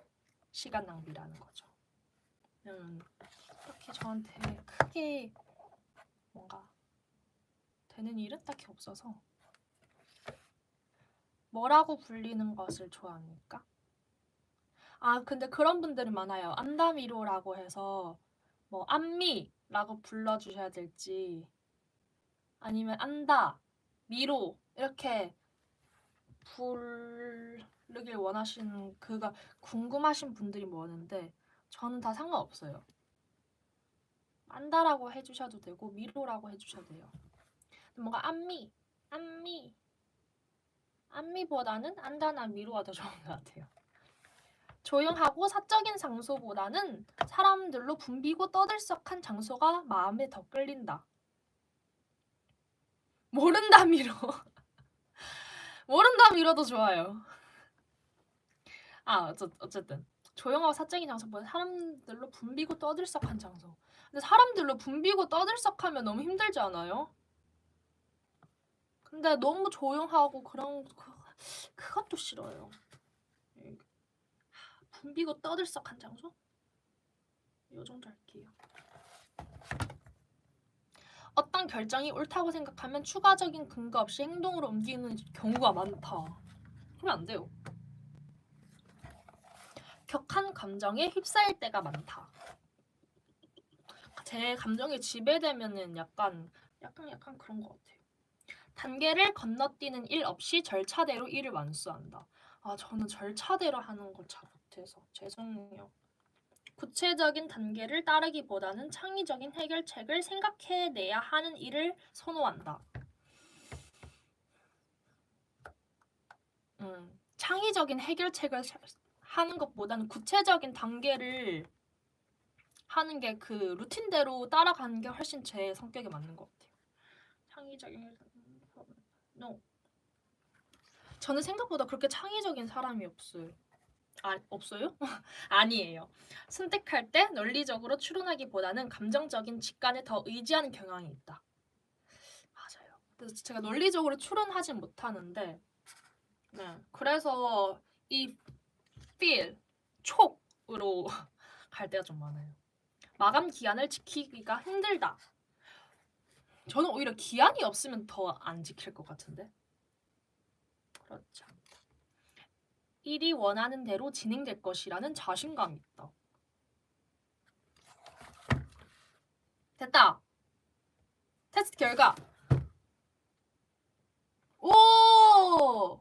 시간 낭비라는 거죠. 그렇게 저한테 크게 뭔가 되는 일은 딱히 없어서. 뭐라고 불리는 것을 좋아합니까? 근데 그런 분들은 많아요. 안다미로라고 해서 뭐 안미라고 불러주셔야 될지 아니면 안다, 미로 이렇게 부르길 원하시는 그가 궁금하신 분들이 많은데 저는 다 상관없어요. 안다라고 해주셔도 되고 미로라고 해주셔도 돼요. 뭔가 안미보다는 안다나 미로가 더 좋은 것 같아요. 조용하고 사적인 장소보다는 사람들로 붐비고 떠들썩한 장소가 마음에 더 끌린다. 모른다 미로. 모른다 미로도 좋아요. 어쨌든 조용하고 사적인 장소보다 사람들로 붐비고 떠들썩한 장소. 근데 사람들로 붐비고 떠들썩하면 너무 힘들지 않아요? 근데 너무 조용하고 그것도 싫어요. 붐비고 떠들썩한 장소? 요 정도 할게요. 어떤 결정이 옳다고 생각하면 추가적인 근거 없이 행동으로 옮기는 경우가 많다. 그러면 안 돼요. 격한 감정에 휩싸일 때가 많다. 제 감정에 지배되면은 약간 그런 것 같아요. 단계를 건너뛰는 일 없이 절차대로 일을 완수한다. 저는 절차대로 하는 걸 잘 못해서 죄송해요. 구체적인 단계를 따르기보다는 창의적인 해결책을 생각해내야 하는 일을 선호한다. 창의적인 해결책을 하는 것보다는 구체적인 단계를 하는 게 그 루틴대로 따라가는 게 훨씬 제 성격에 맞는 것 같아요. 창의적인 no. 저는 생각보다 그렇게 창의적인 사람이 없어요. 없어요? 아니에요. 선택할 때 논리적으로 추론하기보다는 감정적인 직관에 더 의지하는 경향이 있다. 맞아요. 그래서 제가 논리적으로 추론하진 못하는데 그래서 이 feel, 촉으로 갈 때가 좀 많아요. 마감 기한을 지키기가 힘들다. 저는 오히려 기한이 없으면 더 안 지킬 것 같은데. 그렇죠. 일이 원하는 대로 진행될 것이라는 자신감이 있다. 됐다. 테스트 결과. 오!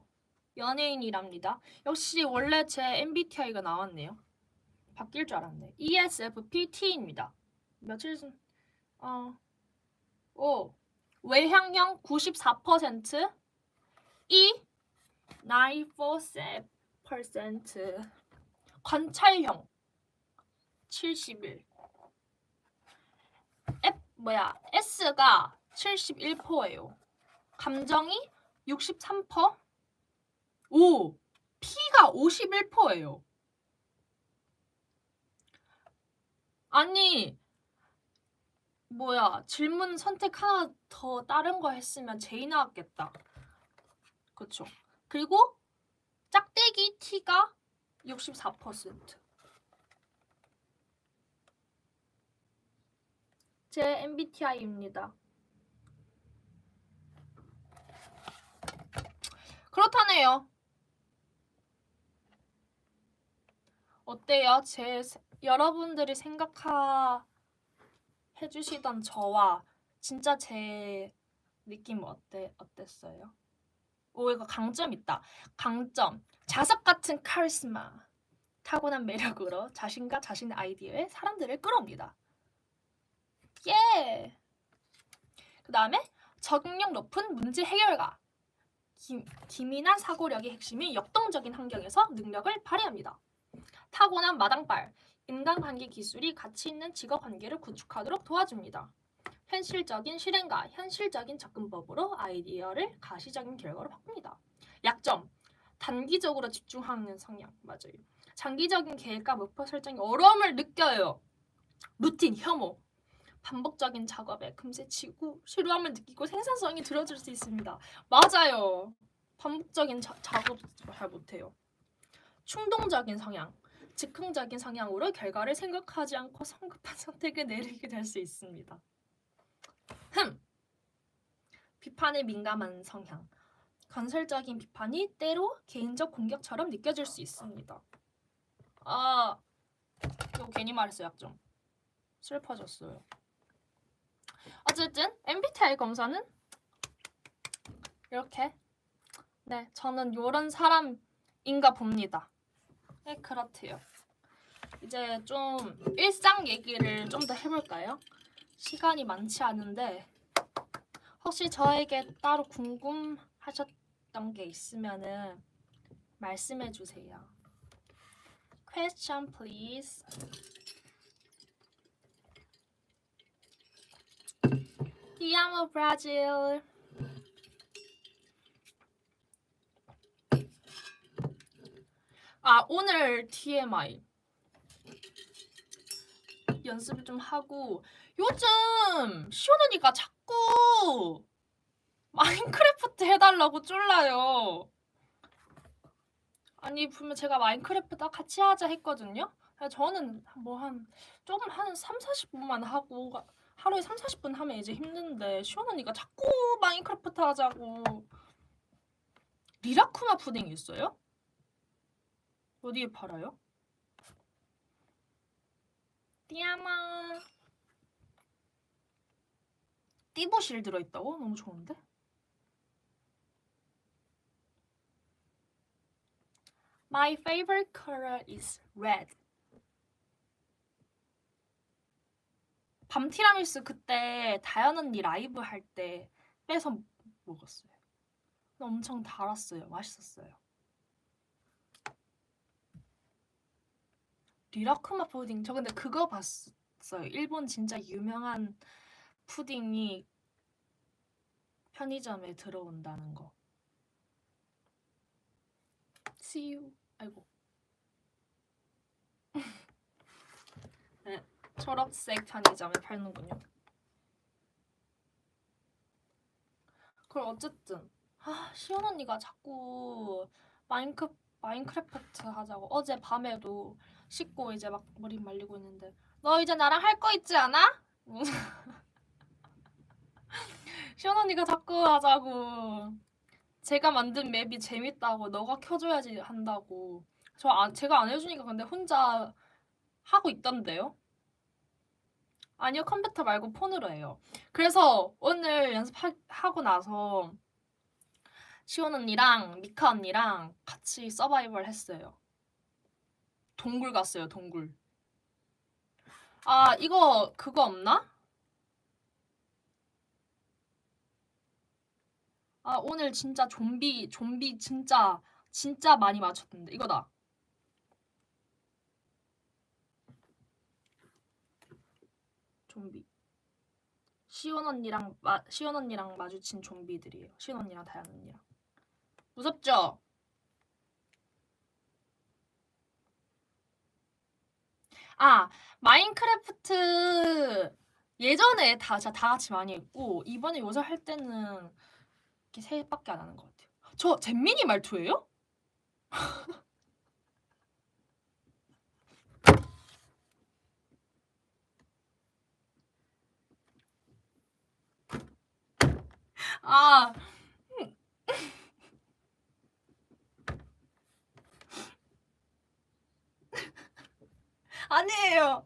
연예인이랍니다. 역시 원래 제 MBTI가 나왔네요. 바뀔 줄 알았네. ESFPT입니다. 며칠 전 O. 외향형 94%. E. 947%. 관찰형 71. S가 71%예요. 감정이 63%. 오, P가 51%예요. 아니, 질문 선택 하나 더 다른 거 했으면 J 나왔겠다. 그쵸? 그리고 짝대기 T가 64%. 제 MBTI입니다. 그렇다네요. 어때요? 여러분들이 해주시던 저와 진짜 제 느낌 어땠어요? 오, 이거 강점 있다. 강점. 자석 같은 카리스마. 타고난 매력으로 자신과 자신의 아이디어에 사람들을 끌어옵니다. 예! 그 다음에 적응력 높은 문제 해결가. 기민한 사고력의 핵심이 역동적인 환경에서 능력을 발휘합니다. 타고난 마당발. 인간관계 기술이 가치 있는 직업관계를 구축하도록 도와줍니다. 현실적인 실행과 현실적인 접근법으로 아이디어를 가시적인 결과로 바꿉니다. 약점. 단기적으로 집중하는 성향. 맞아요. 장기적인 계획과 목표 설정에 어려움을 느껴요. 루틴, 혐오. 반복적인 작업에 금세 치고 지루함을 느끼고 생산성이 줄어들 수 있습니다. 맞아요. 반복적인 작업 잘 못해요. 충동적인 성향. 즉흥적인 성향으로 결과를 생각하지 않고 성급한 선택을 내리게 될 수 있습니다. 비판에 민감한 성향. 건설적인 비판이 때로 개인적 공격처럼 느껴질 수 있습니다. 이거 괜히 말했어요. 약점. 슬퍼졌어요. 어쨌든 MBTI 검사는 이렇게 네, 저는 요런 사람인가 봅니다. 네, 그렇대요. 이제 좀 일상 얘기를 좀 더 해볼까요? 시간이 많지 않은데 혹시 저에게 따로 궁금하셨던 게 있으면은 말씀해 주세요. Question please. Te amo, Brazil. 오늘 TMI 연습을 좀 하고 요즘 시원 언니가 자꾸 마인크래프트 해달라고 쫄라요. 아니 분명 제가 마인크래프트 같이 하자 했거든요. 저는 한 3, 40분만 하고 하루에 3, 40분 하면 이제 힘든데 시원 언니가 자꾸 마인크래프트 하자고. 리라쿠마 푸딩 있어요? 어디에 팔아요? 띠아마 띠부실 들어있다고? 너무 좋은데? My favorite color is red. 밤티라미수 그때 다현 언니 라이브 할 때 빼서 먹었어요. 엄청 달았어요. 맛있었어요. 리라쿠마 푸딩. 저 근데 그거 봤어요. 일본 진짜 유명한 푸딩이 편의점에 들어온다는 거. See you. 아이고. 네, 초록색 편의점에 팔는군요. 그럼 어쨌든 시원 언니가 자꾸 마인크래프트 하자고. 어제 밤에도 씻고 이제 막 머리 말리고 있는데 너 이제 나랑 할 거 있지 않아? 시원 언니가 자꾸 하자고. 제가 만든 맵이 재밌다고 너가 켜줘야지 한다고. 제가 안 해주니까 근데 혼자 하고 있던데요? 아니요, 컴퓨터 말고 폰으로 해요. 그래서 오늘 연습하고 나서 시원 언니랑 미카 언니랑 같이 서바이벌 했어요. 동굴 갔어요, 동굴. 이거 그거 없나? 아 오늘 진짜 좀비 진짜 많이 맞췄는데 이거다. 좀비. 시온 언니랑 마주친 좀비들이에요. 시온 언니랑 다현 언니랑. 무섭죠? 아 마인크래프트 예전에 다 같이 많이 했고 이번에 요새 할 때는 이렇게 셋밖에 안 하는 것 같아요. 저 잼민이 말투예요? 아 아니에요.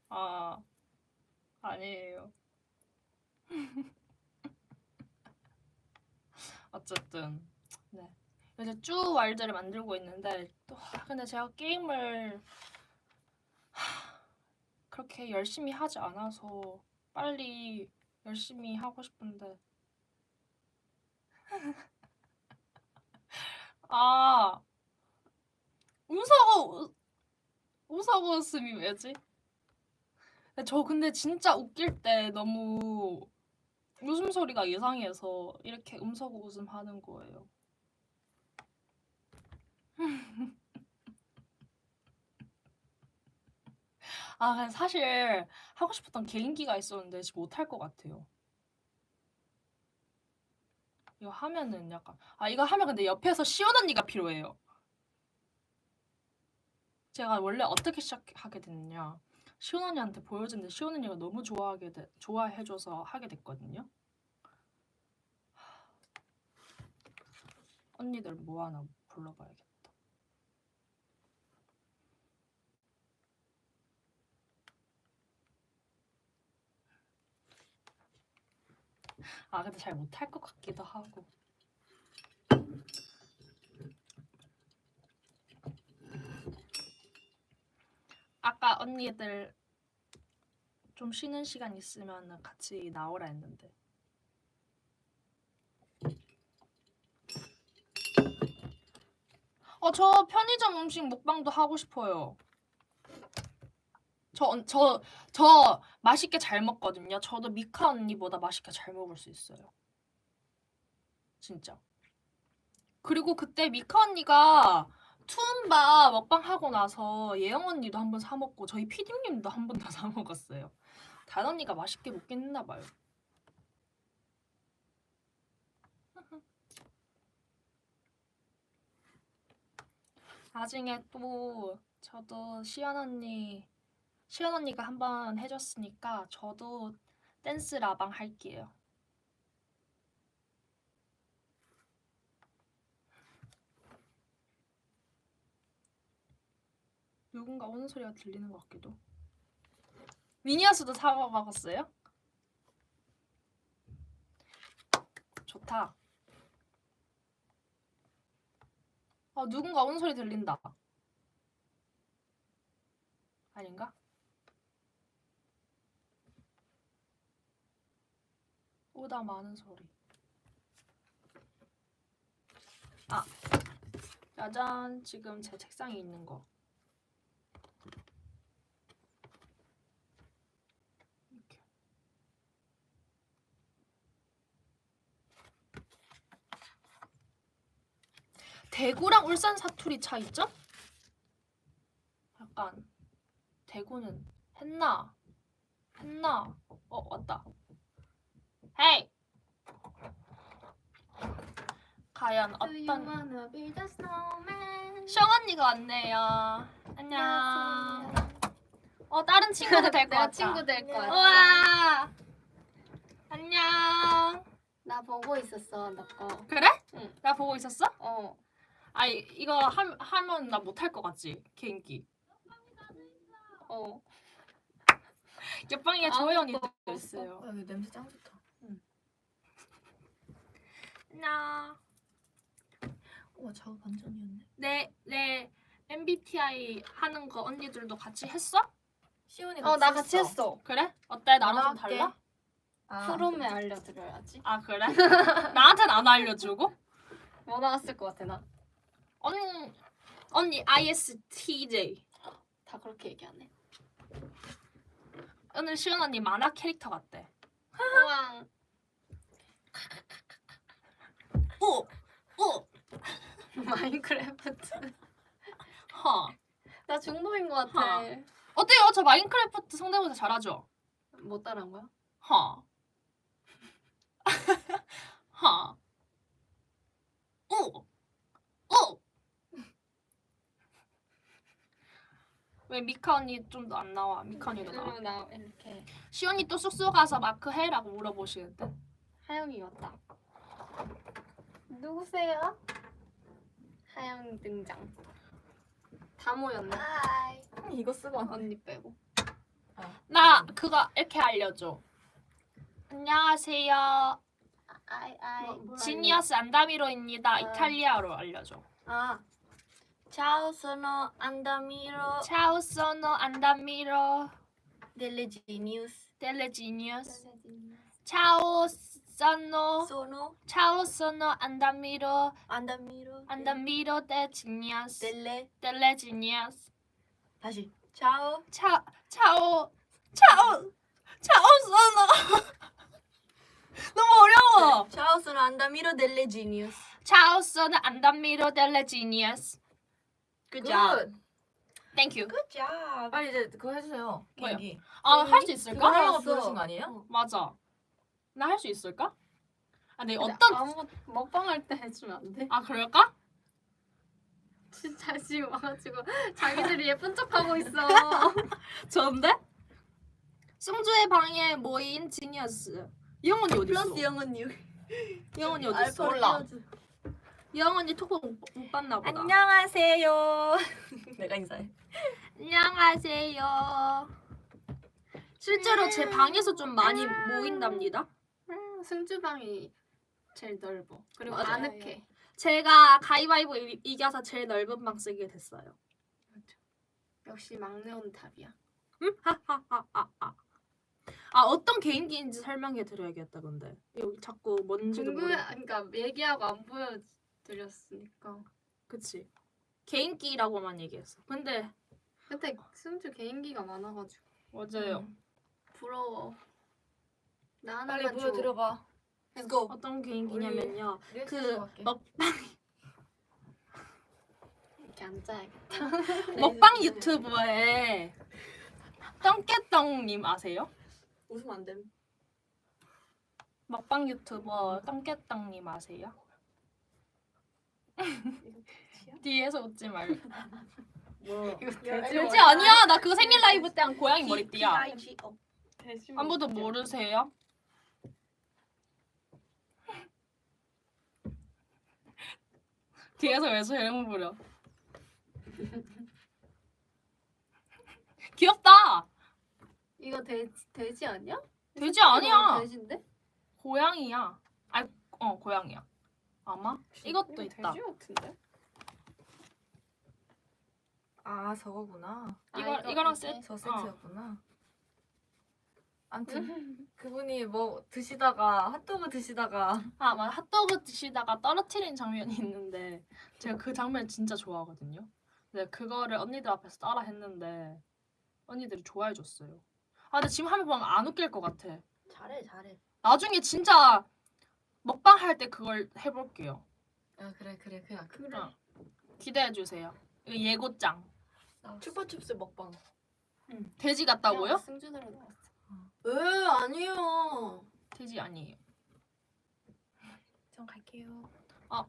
아 아니에요. 어쨌든 네. 요새 쭉 왈드를 만들고 있는데 또 근데 제가 게임을 그렇게 열심히 하지 않아서 빨리 열심히 하고 싶은데 아 웃어고 웃어고 웃음이 왜지? 저 근데 진짜 웃길 때 너무 웃음소리가 이상해서 이렇게 음소거 웃음 하는 거예요. 아 근데 사실 하고 싶었던 개인기가 있었는데 지금 못할 것 같아요. 이거 하면은 약간 이거 하면 근데 옆에서 시원 언니가 필요해요. 제가 원래 어떻게 시작하게 됐냐? 시원 언니한테 보여줬는데 시원 언니가 너무 좋아해줘서 하게 됐거든요. 언니들 뭐 하나 불러봐야겠다. 아 근데 잘 못할 것 같기도 하고. 아까 언니들 좀 쉬는 시간 있으면 같이 나오라 했는데. 저 편의점 음식 먹방도 하고 싶어요. 저 맛있게 잘 먹거든요. 저도 미카 언니보다 맛있게 잘 먹을 수 있어요. 진짜. 그리고 그때 미카 언니가 투움바 먹방 하고 나서 예영 언니도 한번 사 먹고 저희 피디님도 한 번 더 사 먹었어요. 단 언니가 맛있게 먹긴 했나 봐요. 나중에 또 저도 시연 언니가 한번 해줬으니까 저도 댄스 라방 할게요. 누군가 오는 소리가 들리는 것 같기도. 미니어스도 사과 먹었어요? 좋다. 누군가 오는 소리 들린다. 아닌가? 오다 많은 소리. 짜잔. 지금 제 책상에 있는 거. 이렇게. 대구랑 울산 사투리 차이점? 약간 대구는 했나? 왔다. 헤이! 과연 어떤 숑 언니가 왔네요. 안녕. 다른 친구도 될 것 같다. 친구 될 것 같아. 우와. 안녕. 나 보고 있었어, 너 거. 그래? 응. 나 보고 있었어? 어. 이거 하면 나 못할 것 같지? 개인기. 옆방에 조혜 언니도 있어요. 여기 냄새 짱 좋다. 나. 와 작업 반전이었네. 내 MBTI 하는 거 언니들도 같이 했어? 시온이 나 같이 했어. 그래? 어때? 나랑 좀 할게. 달라? 프롬에 알려드려야지. 아 그래? 나한테는 안 알려주고? 뭐 나왔을 것 같아 나? 언니 ISTJ. 다 그렇게 얘기하네. 오늘 시은 언니 만화 캐릭터 같대. 우와. 오! 오! 마인크래프트. 허. 나 중독인 것 같아. 어때요? 저 마인크래프트 성대모사 잘하죠? 못 따라한 거야? 허. 허. 오! 오! 왜 미카 언니 좀 더 안 나와? 미카 언니도 나와. 그리고 나 이렇게 시 언니 또 쑥쑥 가서 마크 해라고 물어보시는데. 하영이 왔다. 누구세요? 하영 등장. 다 모였네. 하이. 이거 쓰고 왔네. 언니 빼고. 나 그거 이렇게 알려줘. 안녕하세요. 뭐라 지니어스 안다미로입니다. 아. 이탈리아로 알려줘. Ciao, sono Andamiro 차우 소노 안다미로 delle Genius. 델레 지니어스. 그래? 차우 소노 Sono 차우 소노 안다미로 Andamiro 데 지니어스. delle 델레 지니어스. 다시. Ciao. 차오 소노. 너무 어려워. Ciao, sono Andamiro delle Genius. 차우 소노 안다미로 델레 지니어스. Good job. Thank you. Good job. 빨리 이제 그거 해주세요. 뭐요? 개인기. 아, 할 수 그거 있을까? 하려고 알았어. 부르신 거 아니에요? 맞아. 나 할 수 있을까? 아, 네, 근데 어떤 아무 먹방 할 때 해주면 안 돼? 아, 그럴까? 진짜 지금 와가지고 자기들이 예쁜 척하고 있어. 좋은데? 승주의 방에 모인 지니어스. 이영언니 어디 있어? 플러스 영은 6. 이영언니 어디 있어? 몰라. 이영언니 톡톡 못 봤나 보다. 안녕하세요. 내가 인사해. 안녕하세요. 실제로 제 방에서 좀 많이 모인답니다. 승주방이 제일 넓어. 그리고 맞아요. 아늑해. 제가 가위바위보 이겨서 제일 넓은 방 쓰게 됐어요. 역시 막내 온탑이야. 아, 어떤 개인기인지 설명해 드려야겠다, 근데. 여기 자꾸 뭔지도 모르. 그러니까 얘기하고 안 보여드렸으니까. 그치. 개인기라고만 얘기했어. 근데 근데 승주 개인기가 많아가지고 맞아요. 부러워. 나 빨리 하나만 줘. 보여드려봐. Let's go. 어떤 개인기냐면요. 리액션 그 할게. 이렇게 앉아야겠다. 먹방 유튜브에 떵깨떵님 아세요? 웃으면 안 됨. 먹방 유튜버 떵깨떵님 아세요? 뒤에서 웃지 말고. 뭐 이거 돼지 아니야. 나 그거 생일 라이브 때 한 고양이 머리띠야. T-I-G-O. 아무도 모르세요? 뒤에서 왜 소름 부려? 귀엽다. 이거 돼지 아니야? 돼지 아니야. 돼지인데? 고양이야. 고양이야. 아마 이것도 있다. 돼지 같은데? 아 저거구나. 이거랑 세트. 저 세트였구나. 아무튼 그분이 뭐 드시다가 핫도그 드시다가 아, 맞아. 핫도그 드시다가 떨어뜨린 장면이 있는데 제가 그 장면 진짜 좋아하거든요. 근데 그거를 언니들 앞에서 따라 했는데 언니들이 좋아해 줬어요. 아, 근데 지금 하면 안 웃길 것 같아. 잘해. 나중에 진짜 먹방 할 때 그걸 해볼게요. 아 그래 그냥 기대해 주세요. 이거 예고장. 추파춥스 먹방. 돼지 같다고요? 승주대로 나왔어. 아니에요. 돼지 아니에요. 전 갈게요.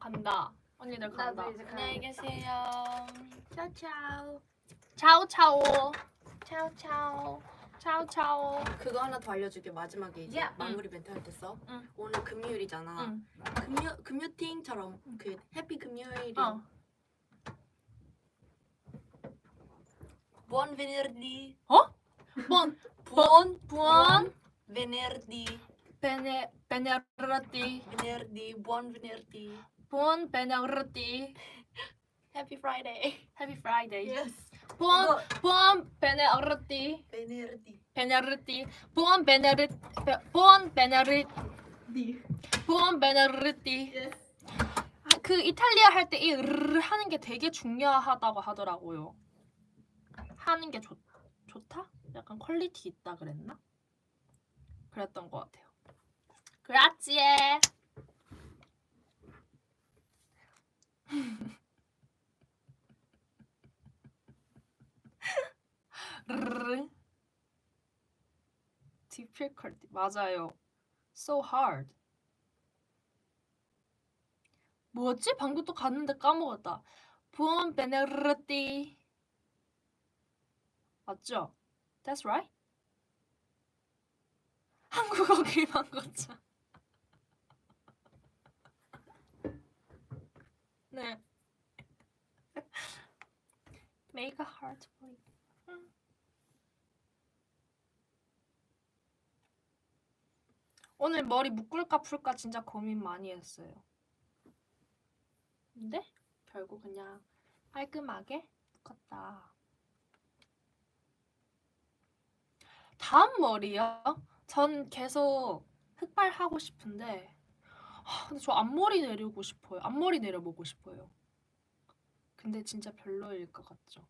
간다. 언니들 간다. 나도 이제 안녕히 계세요. 차차오. 차오차오. 차오차오. 차오차오. 그거 하나 더 알려줄게. 마지막에 이제 야. 마무리 멘트 할 때 써. 응. 오늘 금요일이잖아. 응. 금요팅처럼 그 해피 금요일이. Buon venerdì. buon Buon buon venerdì. 베네르티. Venerdì, buon venerdì. Buon 베네르티. Happy Friday. Happy Friday. Yes. Buon 베네르티. Venerdì. 베네르티. Buon 베네르. Buon 베네르. Buon 베네르티. Yes. 그 이탈리아 할 때 이 르 하는 게 되게 중요하다고 하더라고요. 하는 게 좋다? 약간 퀄리티 있다 그랬나? 그랬던 것 같아요. 그라치에. 르. difficult. 맞아요. So hard. 뭐였지? 방금 또 갔는데 까먹었다. 부온 베네르티. 맞죠? That's right. 한국어 길만 걷자. 네. Make a heart for you. 오늘 머리 묶을까 풀까 진짜 고민 많이 했어요. 근데 결국 그냥 깔끔하게 묶었다. 다음 머리요? 전 계속 흑발 하고 싶은데 근데 저 앞머리 내리고 싶어요. 앞머리 내려보고 싶어요. 근데 진짜 별로일 것 같죠?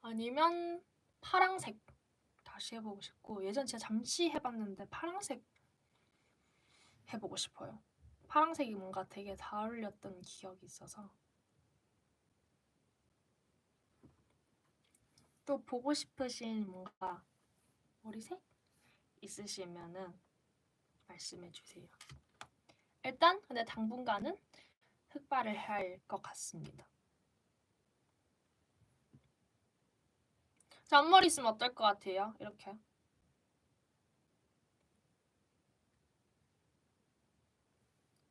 아니면 파랑색 다시 해보고 싶고 예전 제가 잠시 해봤는데 파랑색 해보고 싶어요. 파랑색이 뭔가 되게 잘 어울렸던 기억이 있어서 또 보고 싶으신 뭔가 머리색 있으시면은 말씀해주세요. 일단 근데 당분간은 흑발을 할 것 같습니다. 자, 앞머리 있으면 어떨 것 같아요? 이렇게.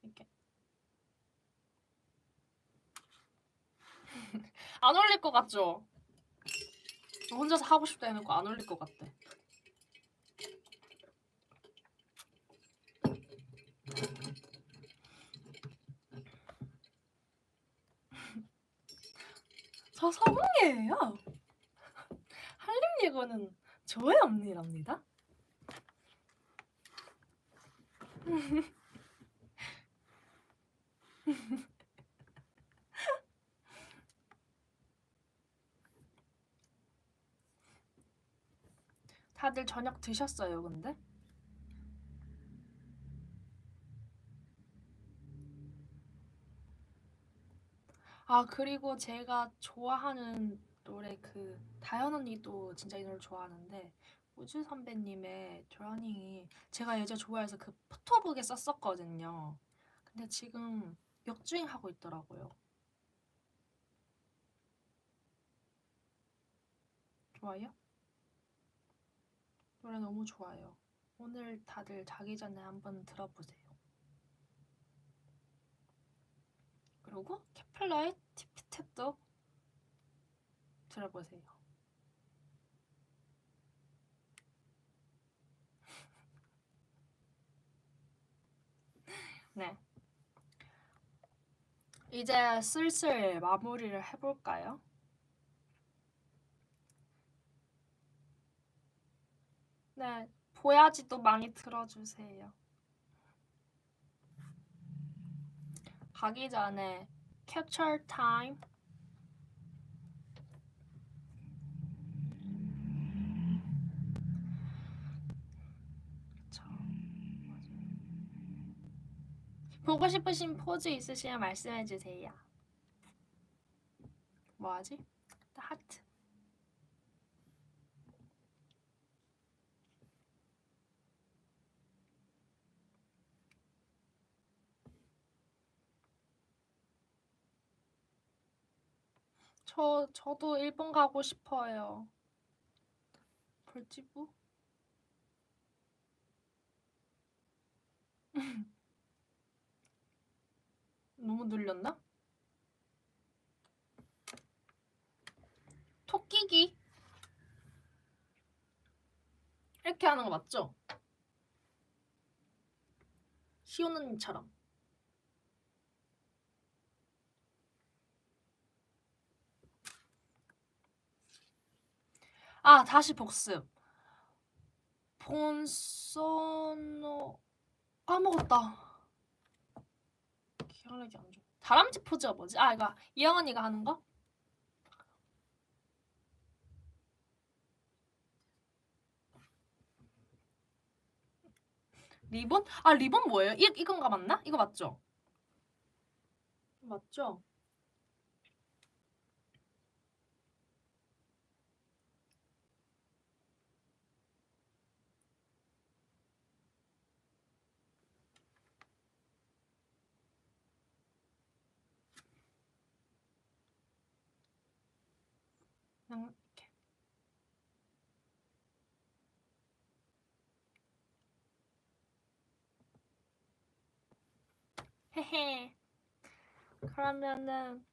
이렇게. 안 어울릴 것 같죠? 혼자서 하고 싶다 해놓고 안 어울릴 것 같대. 저 서공이에요. 한림 예고는 저의 언니랍니다. 다들 저녁 드셨어요, 근데? 아, 그리고 제가 좋아하는 노래 그 다현 언니도 진짜 이 노래 좋아하는데 우주 선배님의 드러닝이 제가 예전에 좋아해서 그 포토북에 썼었거든요. 근데 지금 역주행하고 있더라고요. 좋아요? 노래 너무 좋아요. 오늘 다들 자기 전에 한번 들어보세요. 그리고 케플러의 팁탭도 들어보세요. 네. 이제 슬슬 마무리를 해볼까요? 네. 보야지도 많이 들어주세요. 가기 전에 capture time 보고 싶으신 포즈 있으시면 말씀해주세요. 뭐하지? 하트. 저도 일본 가고 싶어요. 벌지부? 너무 늘렸나? 토끼기. 이렇게 하는 거 맞죠? 시온 언니처럼. 아, 다시 복습. 본소노 까먹었다. 기억력이 안 좋아. 다람쥐 포즈가 뭐지? 아, 이거 이영 언니가 하는 거? 리본? 아, 리본 뭐예요? 이건가 맞나? 이거 맞죠? 맞죠? 그냥 이렇게. 헤헤. 그러면은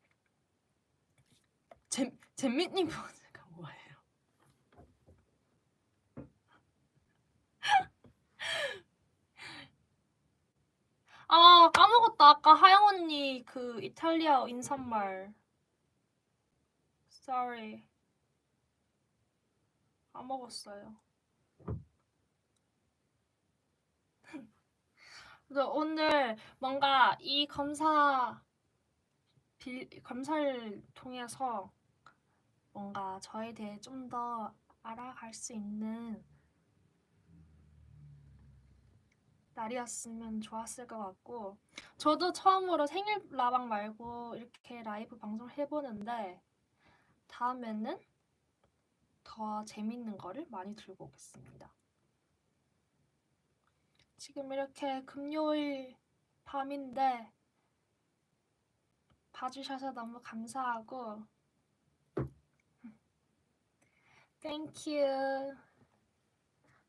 잼민님 포즈가 뭐예요? 아, 까먹었다. 아까 하영 언니 그 이탈리아 인사말. Sorry. 까먹었어요. 그래서 오늘 뭔가 이 검사를 통해서 뭔가 저에 대해 좀 더 알아갈 수 있는 날이었으면 좋았을 것 같고, 저도 처음으로 생일 라방 말고 이렇게 라이브 방송을 해보는데 다음에는 더 재밌는 거를 많이 들고 오겠습니다. 지금 이렇게 금요일 밤인데 봐주셔서 너무 감사하고 Thank you.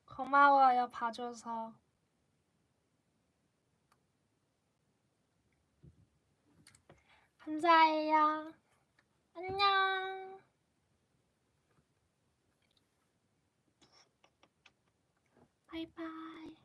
고마워요, 봐줘서. 감사해요. 안녕. 바이바이.